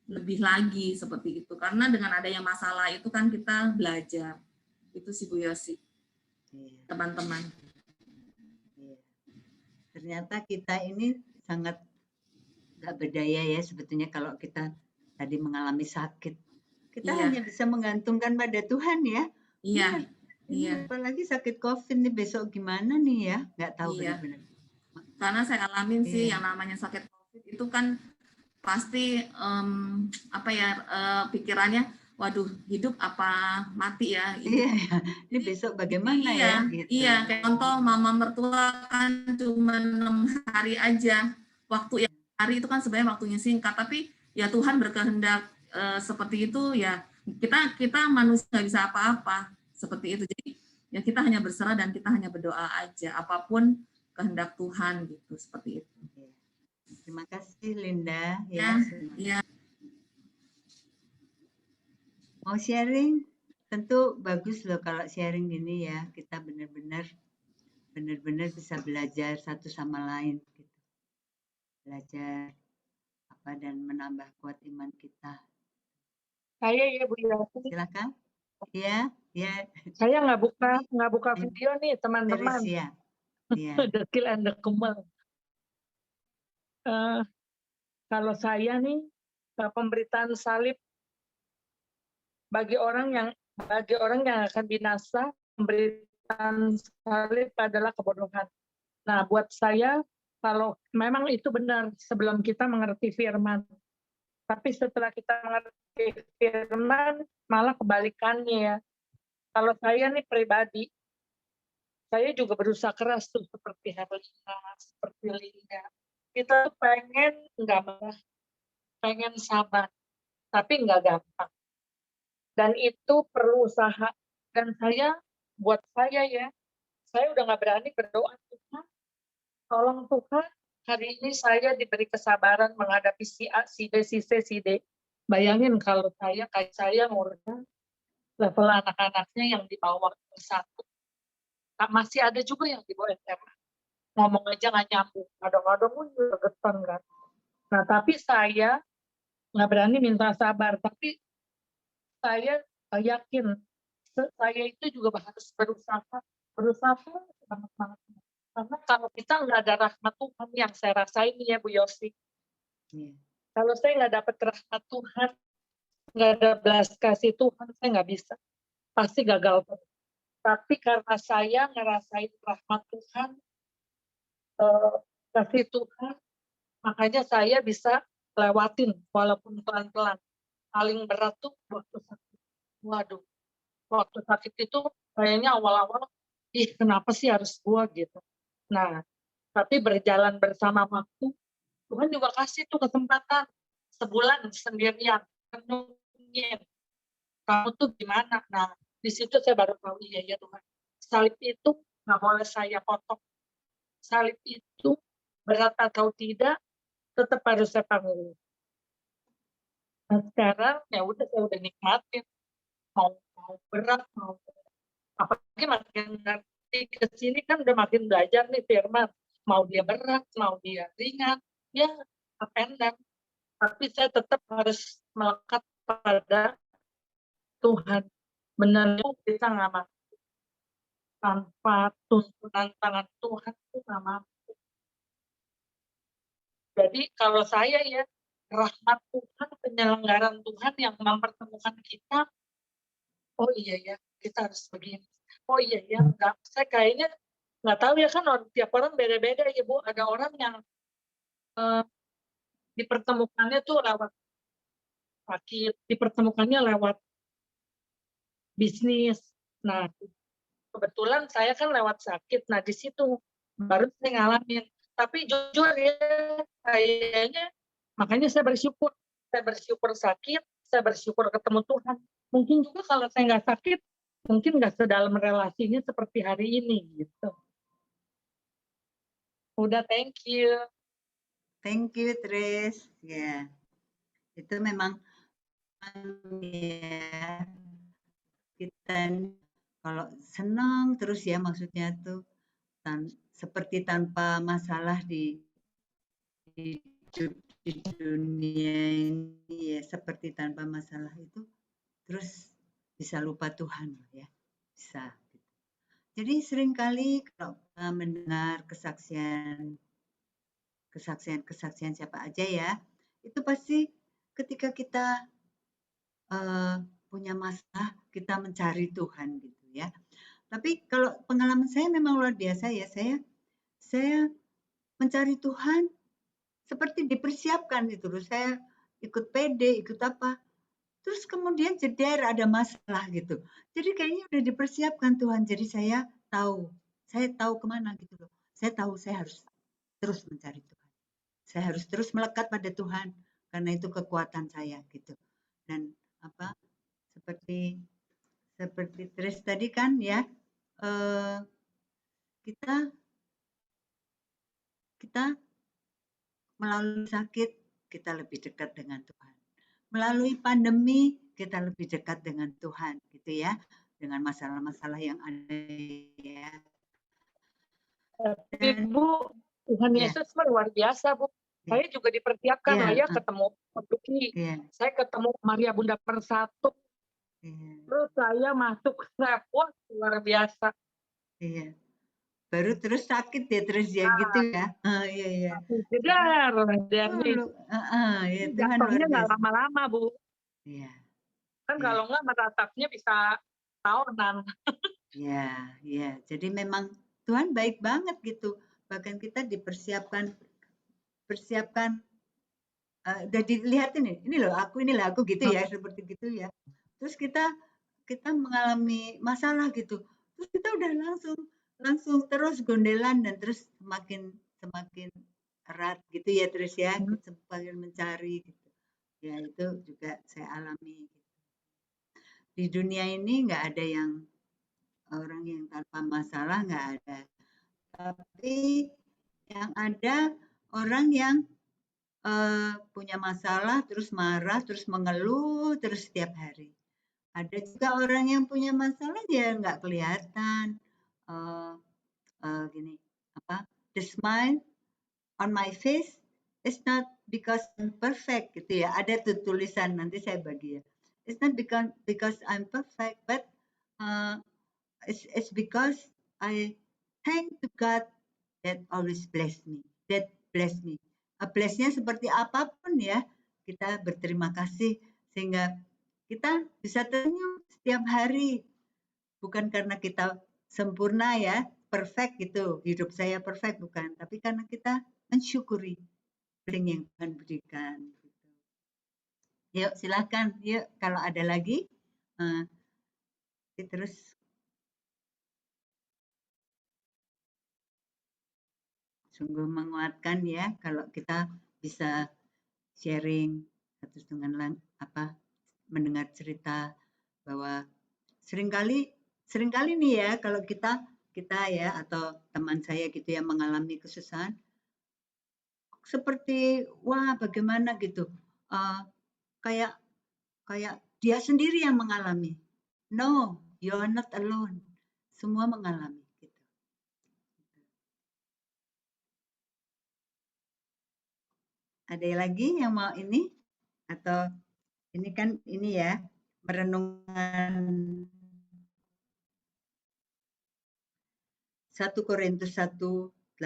lebih lagi, seperti itu. Karena dengan adanya masalah itu kan kita belajar. Itu sih Bu Yosi, teman-teman. Ternyata kita ini sangat nggak berdaya ya sebetulnya kalau kita tadi mengalami sakit. Kita hanya bisa menggantungkan pada Tuhan ya. Iya. Apalagi sakit COVID nih, besok gimana nih ya? Nggak tahu benar-benar. Karena saya alamin sih yang namanya sakit COVID itu kan pasti pikirannya, waduh, hidup apa mati ya? Iya. Ini besok bagaimana ya? Gitu. Iya, kayak contoh mama mertua kan cuma 6 hari aja. Waktu yang hari itu kan sebenarnya waktunya singkat, tapi ya Tuhan berkehendak seperti itu ya. Kita manusia nggak bisa apa-apa seperti itu. Jadi ya kita hanya berserah dan kita hanya berdoa aja, apapun kehendak Tuhan gitu, seperti itu. Terima kasih Linda ya. Mau sharing? Tentu bagus loh kalau sharing gini ya. Kita benar-benar bisa belajar satu sama lain gitu. Belajar dan menambah kuat iman kita. Saya ya Bu Yati. Silakan. Ya. Saya nggak buka video nih teman-teman. Iya. Dekil and the Kumel. Kalau saya nih pemberitaan salib bagi orang yang akan binasa, pemberitaan salib adalah kebodohan. Nah, buat saya kalau memang itu benar sebelum kita mengerti firman. Tapi setelah kita mengerti firman, malah kebalikannya ya. Kalau saya nih pribadi, saya juga berusaha keras tuh seperti Herlina, seperti Linda. Kita pengen nggak marah, pengen sabar. tapi nggak gampang. Dan itu perlu usaha. Dan buat saya ya, saya udah nggak berani berdoa, Tuhan, tolong Tuhan, hari ini saya diberi kesabaran menghadapi si A, si B, si C, si D. Bayangin kalau kayak saya ngurusnya level anak-anaknya yang di bawah S1. Masih ada juga yang di bawah SMA. Ngomong aja nggak nyambung. Kadang-kadang pun gregetan kan. Nah, tapi saya nggak berani minta sabar. Tapi saya yakin saya itu juga harus berusaha banget. Karena kalau kita nggak ada rahmat Tuhan yang saya rasain ya Bu Yosi. Kalau saya nggak dapat rahmat Tuhan, nggak ada belas kasih Tuhan, saya nggak bisa. Pasti gagal. Tapi karena saya ngerasain rahmat Tuhan, kasih Tuhan, makanya saya bisa lewatin walaupun pelan-pelan. Paling berat tuh waktu sakit. Waduh, waktu sakit itu kayaknya awal-awal, kenapa sih harus gua gitu. Nah, tapi berjalan bersama waktu, Tuhan juga kasih tuh kesempatan sebulan sendirian, renungin kamu tuh gimana. Nah, di situ saya baru tahu, iya ya Tuhan, salib itu nggak boleh saya potong. Salib itu berat atau tidak, tetap harus saya panggil. Nah, sekarang ya udah, saya udah nikmatin, mau berat, apalagi makin nanti ke sini kan udah makin belajar nih firman, mau dia berat, mau dia ringan, ya up and down. Tapi saya tetap harus melekat pada Tuhan. Benar kita nggak mampu. Tanpa tuntunan tangan Tuhan itu nggak mampu. Jadi kalau saya ya, rahmat Tuhan, penyelenggaran Tuhan yang mempertemukan kita, oh iya ya, kita harus begini. Oh iya ya, saya kayaknya nggak tahu ya kan, tiap orang beda-beda ya Bu. Ada orang yang dipertemukannya tuh lewat sakit, dipertemukannya lewat bisnis. Nah, kebetulan saya kan lewat sakit. Nah, di situ baru saya ngalamin. Tapi jujur ya, kayaknya makanya saya bersyukur. Saya bersyukur sakit, saya bersyukur ketemu Tuhan. Mungkin juga kalau saya nggak sakit, mungkin nggak sedalam relasinya seperti hari ini gitu. Udah, thank you. Thank you, Tris. Ya, itu memang ya, kita kalau senang terus ya, maksudnya tuh seperti tanpa masalah di dunia ini ya, seperti tanpa masalah itu, terus bisa lupa Tuhan ya, bisa. Jadi seringkali kalau kita mendengar kesaksian siapa aja ya, itu pasti ketika kita punya masalah, kita mencari Tuhan gitu ya. Tapi kalau pengalaman saya memang luar biasa ya, saya mencari Tuhan seperti dipersiapkan gitu loh. Saya ikut PD, ikut apa, terus kemudian jeder ada masalah gitu. Jadi kayaknya udah dipersiapkan Tuhan, jadi saya tahu kemana gitu loh. Saya tahu saya harus terus mencari Tuhan. Saya harus terus melekat pada Tuhan, karena itu kekuatan saya gitu. Dan seperti Tris tadi kan ya, kita melalui sakit kita lebih dekat dengan Tuhan. Melalui pandemi kita lebih dekat dengan Tuhan gitu ya, dengan masalah-masalah yang ada ya. Bu, Tuhan Yesus luar biasa Bu. Saya juga dipersiapkan lah ya, ketemu Duki. Saya ketemu Maria Bunda Persatu. Terus saya masuk wah luar biasa. Iya. Baru terus sakit ya, terus ya gitu ya. Iya. Jedar nih. Ya, Tuhan jatuhnya nggak lama-lama Bu. Iya. Kan kalau nggak meratapnya bisa tahunan. Iya. Jadi memang Tuhan baik banget gitu. Bahkan kita dipersiapkan, udah dilihatin ini loh aku gitu ya, seperti gitu ya. Terus kita mengalami masalah gitu. Terus kita udah langsung terus gondelan dan terus semakin erat gitu ya, terus ya, semakin mencari gitu. Ya itu juga saya alami. Di dunia ini nggak ada yang orang yang tanpa masalah, nggak ada. Tapi yang ada orang yang punya masalah, terus marah, terus mengeluh, terus setiap hari. Ada juga orang yang punya masalah dia nggak kelihatan. Gini, apa? The smile on my face is not because I'm perfect gitu ya. Ada tuh tulisan nanti saya bagi ya. It's not because I'm perfect, but it's because I thank to God that always bless me. That bless me. Bless-nya seperti apapun ya, kita berterima kasih sehingga kita bisa tersenyum setiap hari. Bukan karena kita sempurna ya, perfect gitu, hidup saya perfect bukan, tapi karena kita mensyukuri blessing yang Tuhan berikan. Yuk silahkan, yuk kalau ada lagi, terus. Sungguh menguatkan ya kalau kita bisa sharing satu dengan mendengar cerita bahwa seringkali nih ya kalau kita ya atau teman saya gitu yang mengalami kesusahan seperti wah bagaimana gitu kayak dia sendiri yang mengalami. No, you are not alone. Semua mengalami gitu. Ada lagi yang mau ini atau ini kan ini ya merenungkan 1 Korintus 1:18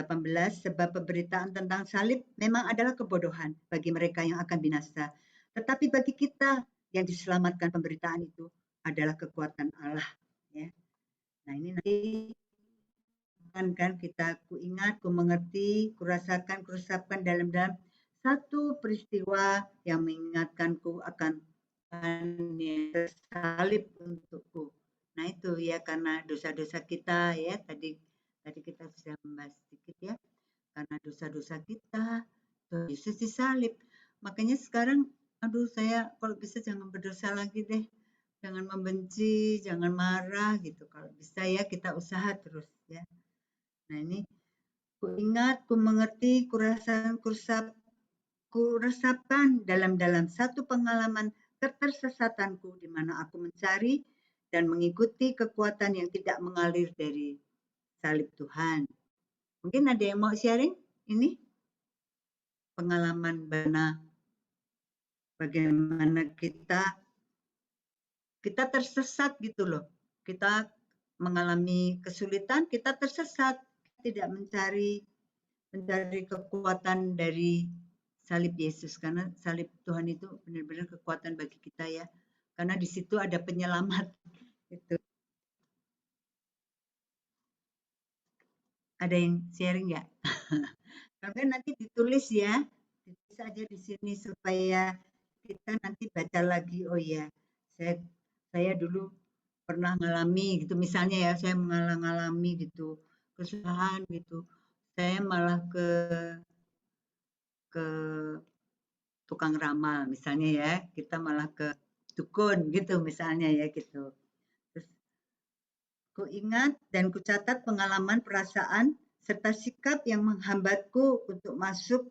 sebab pemberitaan tentang salib memang adalah kebodohan bagi mereka yang akan binasa. Tetapi bagi kita yang diselamatkan pemberitaan itu adalah kekuatan Allah. Ya. Nah ini nanti kan kita ku ingat, ku mengerti, ku rasakan, ku resapkan dalam satu peristiwa yang mengingatkanku akan salib untukku. Nah itu ya karena dosa-dosa kita ya tadi kita sudah membahas sedikit ya karena dosa-dosa kita Yesus disalib. Makanya sekarang aduh saya kalau bisa jangan berdosa lagi deh. Jangan membenci, jangan marah gitu. Kalau bisa ya kita usaha terus ya. Nah ini ku ingat, ku mengerti, ku rasakan, ku resapkan dalam satu pengalaman ketersesatanku di mana aku mencari dan mengikuti kekuatan yang tidak mengalir dari salib Tuhan. Mungkin ada yang mau sharing ini pengalaman bagaimana kita tersesat gitu loh. Kita mengalami kesulitan, kita tersesat, tidak mencari kekuatan dari salib Yesus karena salib Tuhan itu benar-benar kekuatan bagi kita ya. Karena di situ ada penyelamat itu. Ada yang sharing nggak? Kalau nanti ditulis ya, ditulis aja di sini supaya kita nanti baca lagi. Oh ya, saya dulu pernah mengalami gitu, misalnya ya saya mengalami gitu kesusahan gitu, saya malah ke tukang ramal misalnya ya, kita malah ke dukun gitu misalnya ya gitu. Terus ku ingat dan ku catat pengalaman, perasaan serta sikap yang menghambatku untuk masuk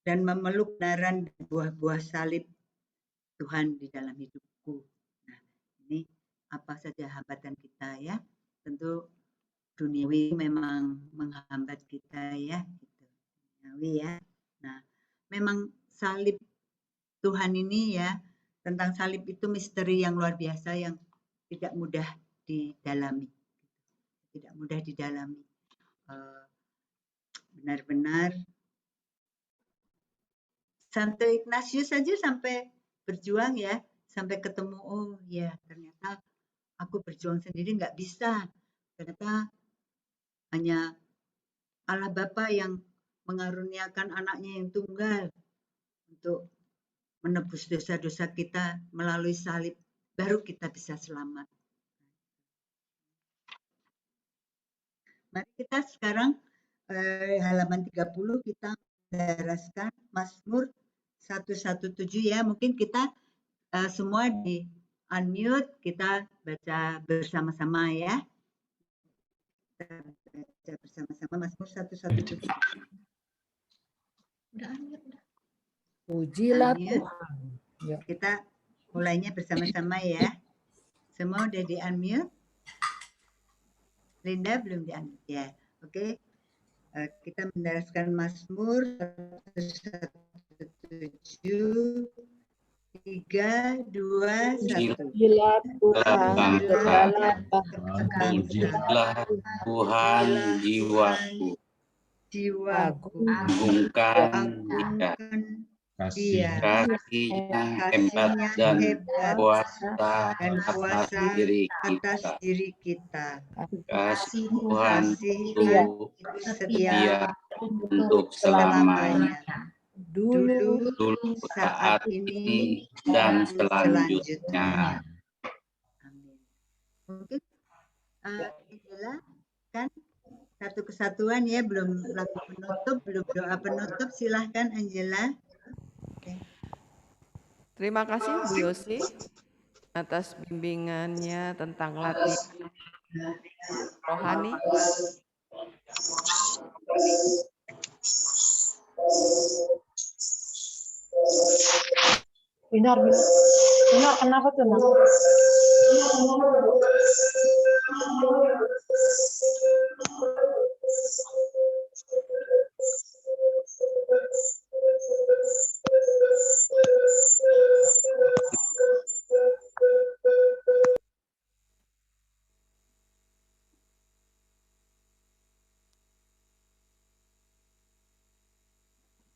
dan memeluk kebenaran buah-buah salib Tuhan di dalam hidupku. Nah, ini apa saja hambatan kita ya. Tentu duniawi memang menghambat kita ya. Gitu. Duniawi ya. Nah, memang salib Tuhan ini ya, tentang salib itu misteri yang luar biasa yang tidak mudah didalami. Tidak mudah didalami. Benar-benar Santo Ignatius saja sampai berjuang ya, sampai ketemu, oh ya ternyata aku berjuang sendiri nggak bisa. Ternyata hanya Allah Bapa yang mengaruniakan anaknya yang tunggal untuk menebus dosa-dosa kita melalui salib, baru kita bisa selamat. Mari kita sekarang halaman 30 kita mendaraskan Mazmur 117 ya. Mungkin kita semua di unmute, kita baca bersama-sama ya. Kita baca bersama-sama Mazmur 117. Pujilah Unmute. Tuhan. Ya. Kita mulainya bersama-sama ya. Semua udah di unmute? Linda belum di unmute ya. Oke. Kita mendaraskan Mazmur 117. 3, 2, 1. Pujilah Tuhan segala Pujilah Tuhan jiwaku, agungkan Dia. Kasihnya hebat dan kuasa atas diri kita. Kasih Tuhan itu setia untuk selamanya. Dulu, saat ini, dan selanjutnya. Amin. Mungkin Angela kan satu kesatuan ya, belum lagu penutup, belum doa penutup. Silahkan Angela. Terima kasih Bu Yosi atas bimbingannya tentang latihan rohani. Binar, kenapa tuh, Mas?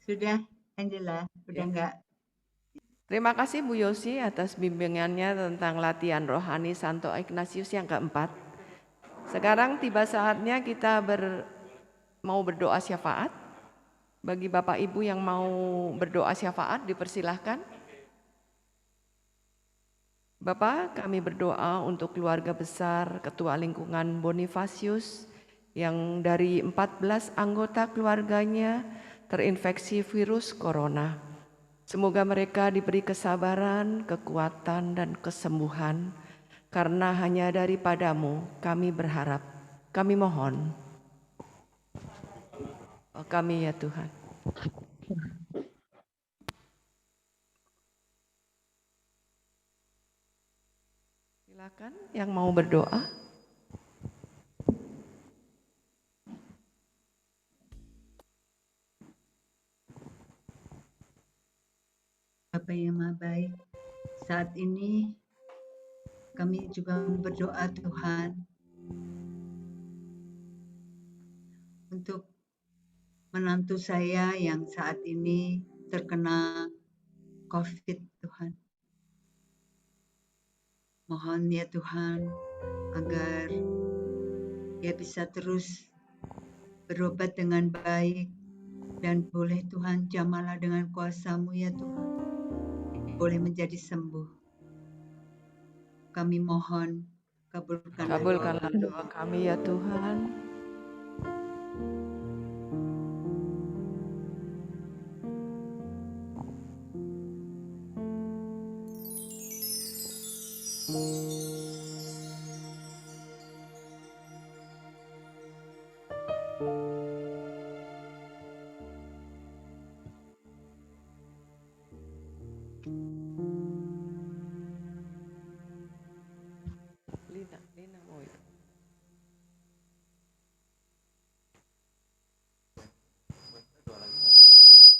Sudah Angela, udah enggak? Terima kasih Bu Yosi atas bimbingannya tentang latihan rohani Santo Ignatius yang keempat. Sekarang tiba saatnya kita mau berdoa syafaat. Bagi Bapak Ibu yang mau berdoa syafaat dipersilahkan. Bapak, kami berdoa untuk keluarga besar Ketua Lingkungan Bonifasius yang dari 14 anggota keluarganya terinfeksi virus corona. Semoga mereka diberi kesabaran, kekuatan, dan kesembuhan, karena hanya daripadamu kami berharap. Kami mohon. Oh, kami ya Tuhan. Silakan yang mau berdoa. Bapa yang Maha Baik, saat ini kami juga berdoa Tuhan untuk menantu saya yang saat ini terkena COVID Tuhan. Mohon ya Tuhan agar dia bisa terus berobat dengan baik dan boleh Tuhan jamalah dengan kuasa-Mu ya Tuhan. Boleh menjadi sembuh. Kami mohon Kabulkanlah doa kami ya Tuhan. Lina mau itu.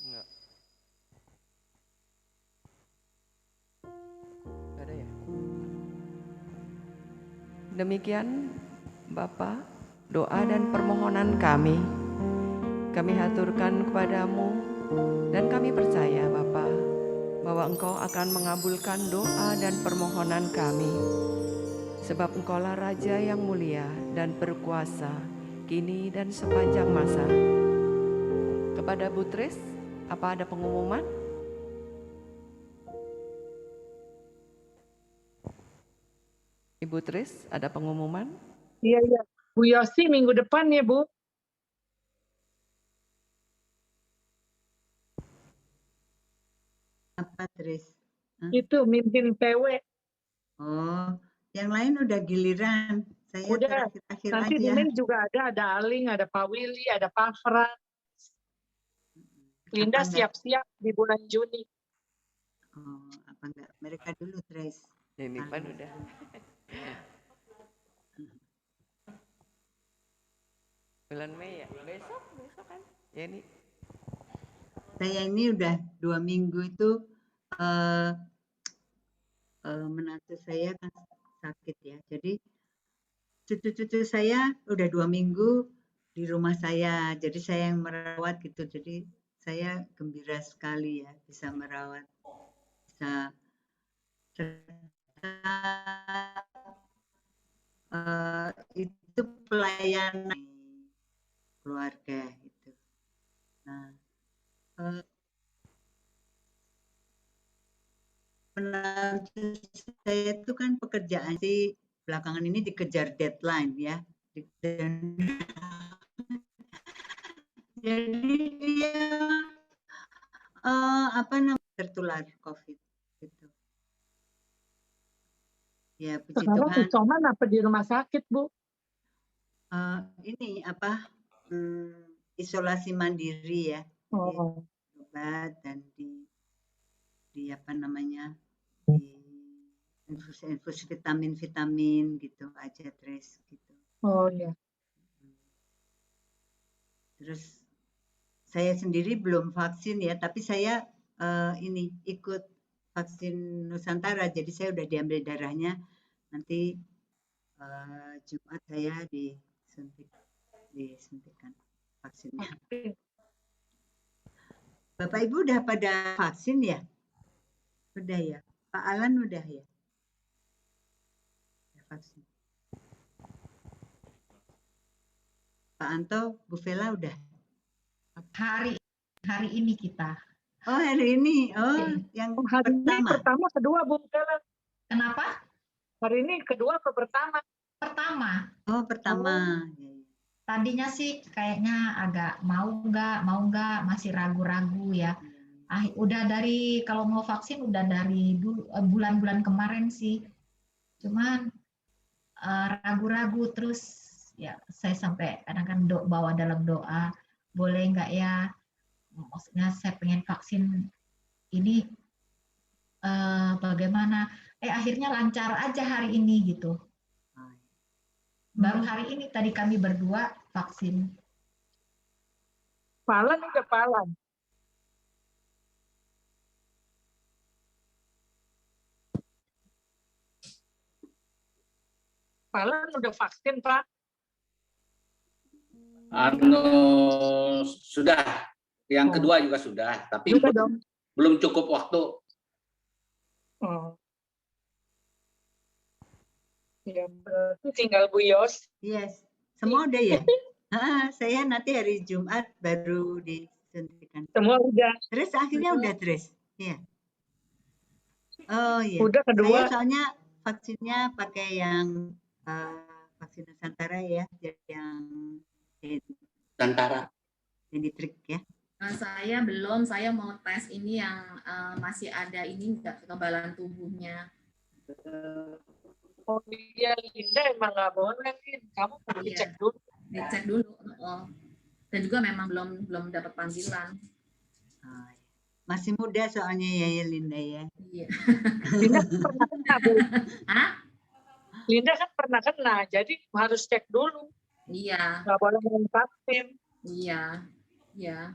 Enggak. Enggak ada ya. Demikian Bapa, doa dan permohonan kami haturkan kepadamu, dan kami percaya Bapa bahwa Engkau akan mengabulkan doa dan permohonan kami, sebab Engkaulah Raja yang mulia dan berkuasa kini dan sepanjang masa. Kepada Bu Tris, apa ada pengumuman? Ibu Tris, ada pengumuman? Iya. Bu Yosi minggu depan ya, Bu. apa, Tris? Hah? Itu mimpin PW. Oh, yang lain udah giliran. Saya Udah. terakhir-akhir Nanti di aja. Mei juga ada Aling, ada Pak Willy, ada Pak Fran. Linda Apa enggak? siap-siap di bulan Juni. Oh, apa enggak? Mereka dulu, Tris. Ini kan udah. Bulan Mei ya? Besok kan? Ya ini. Saya ini udah 2 minggu itu menantu saya kan sakit ya. Jadi cucu-cucu saya udah 2 minggu di rumah saya. Jadi saya yang merawat gitu. Jadi saya gembira sekali ya bisa merawat, bisa itu pelayanan keluarga itu. Nah, menantu saya itu kan pekerjaan sih belakangan ini dikejar deadline ya. Jadi dia apa namanya tertular COVID gitu. Ya puji Sekarang Tuhan. isoman apa di rumah sakit, Bu? Ini apa isolasi mandiri ya. Oh. Di obat dan di apa namanya di infus vitamin gitu aja, Tris gitu. Oh ya. Terus saya sendiri belum vaksin ya, tapi saya ini ikut vaksin Nusantara, jadi saya udah diambil darahnya. Nanti Jumat saya disuntikan vaksinnya. Bapak Ibu udah pada vaksin ya? Udah ya? Pak Alan udah ya? Vaksin. Pak Anto, Bu Vela udah? Hari ini kita. Oh hari ini, yang hari pertama. Ini pertama, kedua, Bu Vela. Kenapa? Hari ini kedua atau pertama? Pertama. Oh pertama. Tadinya sih kayaknya agak mau nggak, masih ragu-ragu ya. Udah dari kalau mau vaksin udah dari dulu bulan-bulan kemarin sih. Cuman ragu-ragu terus ya saya sampai kadang-kadang bawa dalam doa, boleh nggak ya? Maksudnya saya pengen vaksin ini bagaimana? Akhirnya lancar aja hari ini gitu. Baru hari ini tadi kami berdua vaksin. Palan udah Palan. Palan udah vaksin, Pak? Sudah. Yang kedua juga sudah, tapi belum cukup waktu. Oh. Ya, berarti tinggal Bu Yos. Yes, semua udah ya? Saya nanti hari Jumat baru disuntikan. Semua udah. Terus akhirnya udah terus? Iya. Oh iya. Udah kedua. Saya soalnya vaksinnya pakai yang vaksin Nusantara ya, yang Nusantara. Yang trik ya. Saya belum, saya mau tes ini yang masih ada ini enggak kekebalan tubuhnya. Oh iya, Linda emang nggak boleh, kamu perlu dicek dulu. Dicek dulu. Dan juga memang belum dapat panggilan. Masih muda soalnya ya Linda ya. Iya. Linda kan pernah kena, Bu. Hah? Linda kan pernah kena, jadi harus cek dulu. Iya. Nggak boleh main vaksin. Iya. Iya.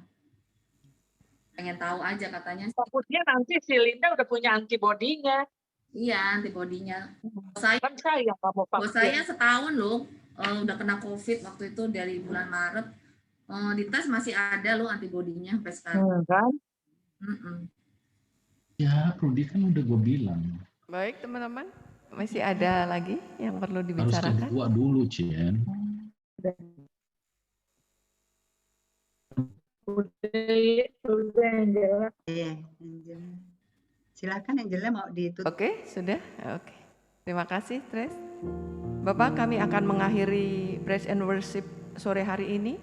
Pengen tahu aja katanya. Takutnya nanti si Linda udah punya antibodinya. Iya, antibodinya. Saya setahun loh udah kena COVID waktu itu dari bulan Maret. Dites masih ada loh antibodinya sampai sekarang. Kan? Ya, Rudi kan udah gue bilang. Baik teman-teman, masih ada lagi yang perlu dibicarakan? Harus kedua dulu, Cien. Udah Angela. Iya, Angela. Silakan Angela mau ditutup. Oke, sudah. Oke. Terima kasih, Tres. Bapak, kami akan mengakhiri Praise and Worship sore hari ini.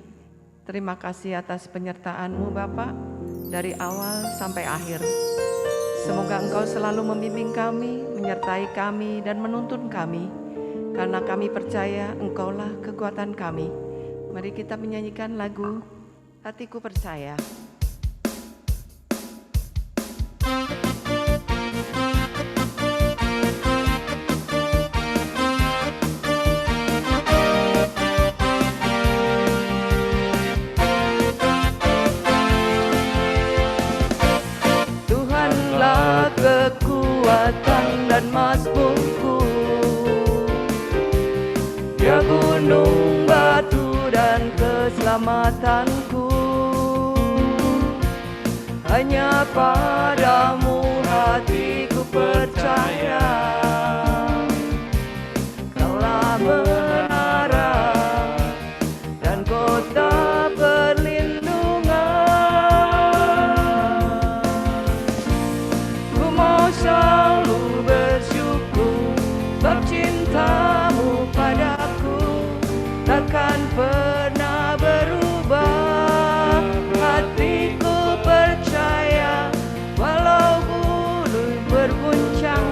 Terima kasih atas penyertaan-Mu, Bapak, dari awal sampai akhir. Semoga Engkau selalu membimbing kami, menyertai kami, dan menuntun kami, karena kami percaya Engkaulah kekuatan kami. Mari kita menyanyikan lagu Hatiku Percaya. Tuhanlah kekuatan dan mazmurku, Dia gunung batu dan keselamatanku. Hanya padamu hatiku percaya, Kaulah menara dan kota perlindungan. Ku mau selalu bersyukur sebab cintamu padaku takkan pernah berubah. Hatiku percaya walau gunung berguncang,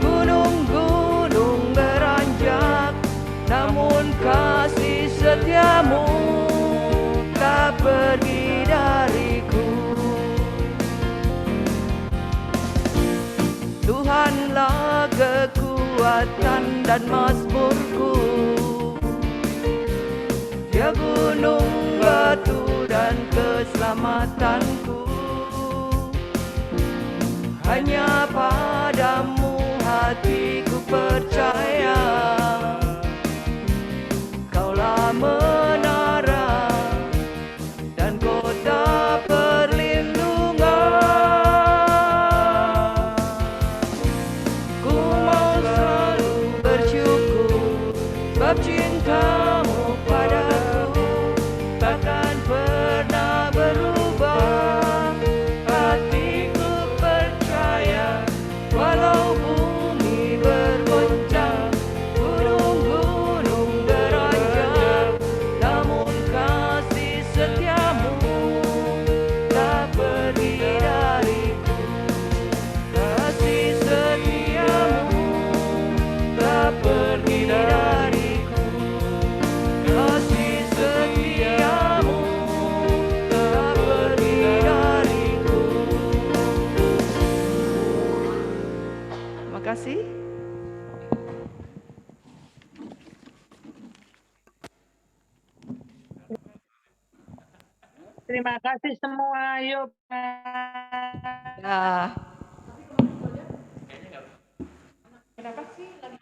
gunung-gunung beranjak, namun kasih setiamu tak pergi dariku. Tuhanlah kekuatan dan mazmurku, Dia gunung batu dan keselamatanku. Hanya padamu hatiku percaya, Kaulah menara dan kota perlindungan. Ku mau selalu bersyukur sebab cintamu padaku takkan pernah berubah. Hatiku percaya walau bumi bergoncang, gunung-gunung beranjak, namun kasih setiamu tak pergi dariku. Kasih setiamu tak pergi dariku. Kasih setiamu tak pergi dariku. Terima kasih. Terima kasih semua. Yuk. Ya. Kenapa sih lagi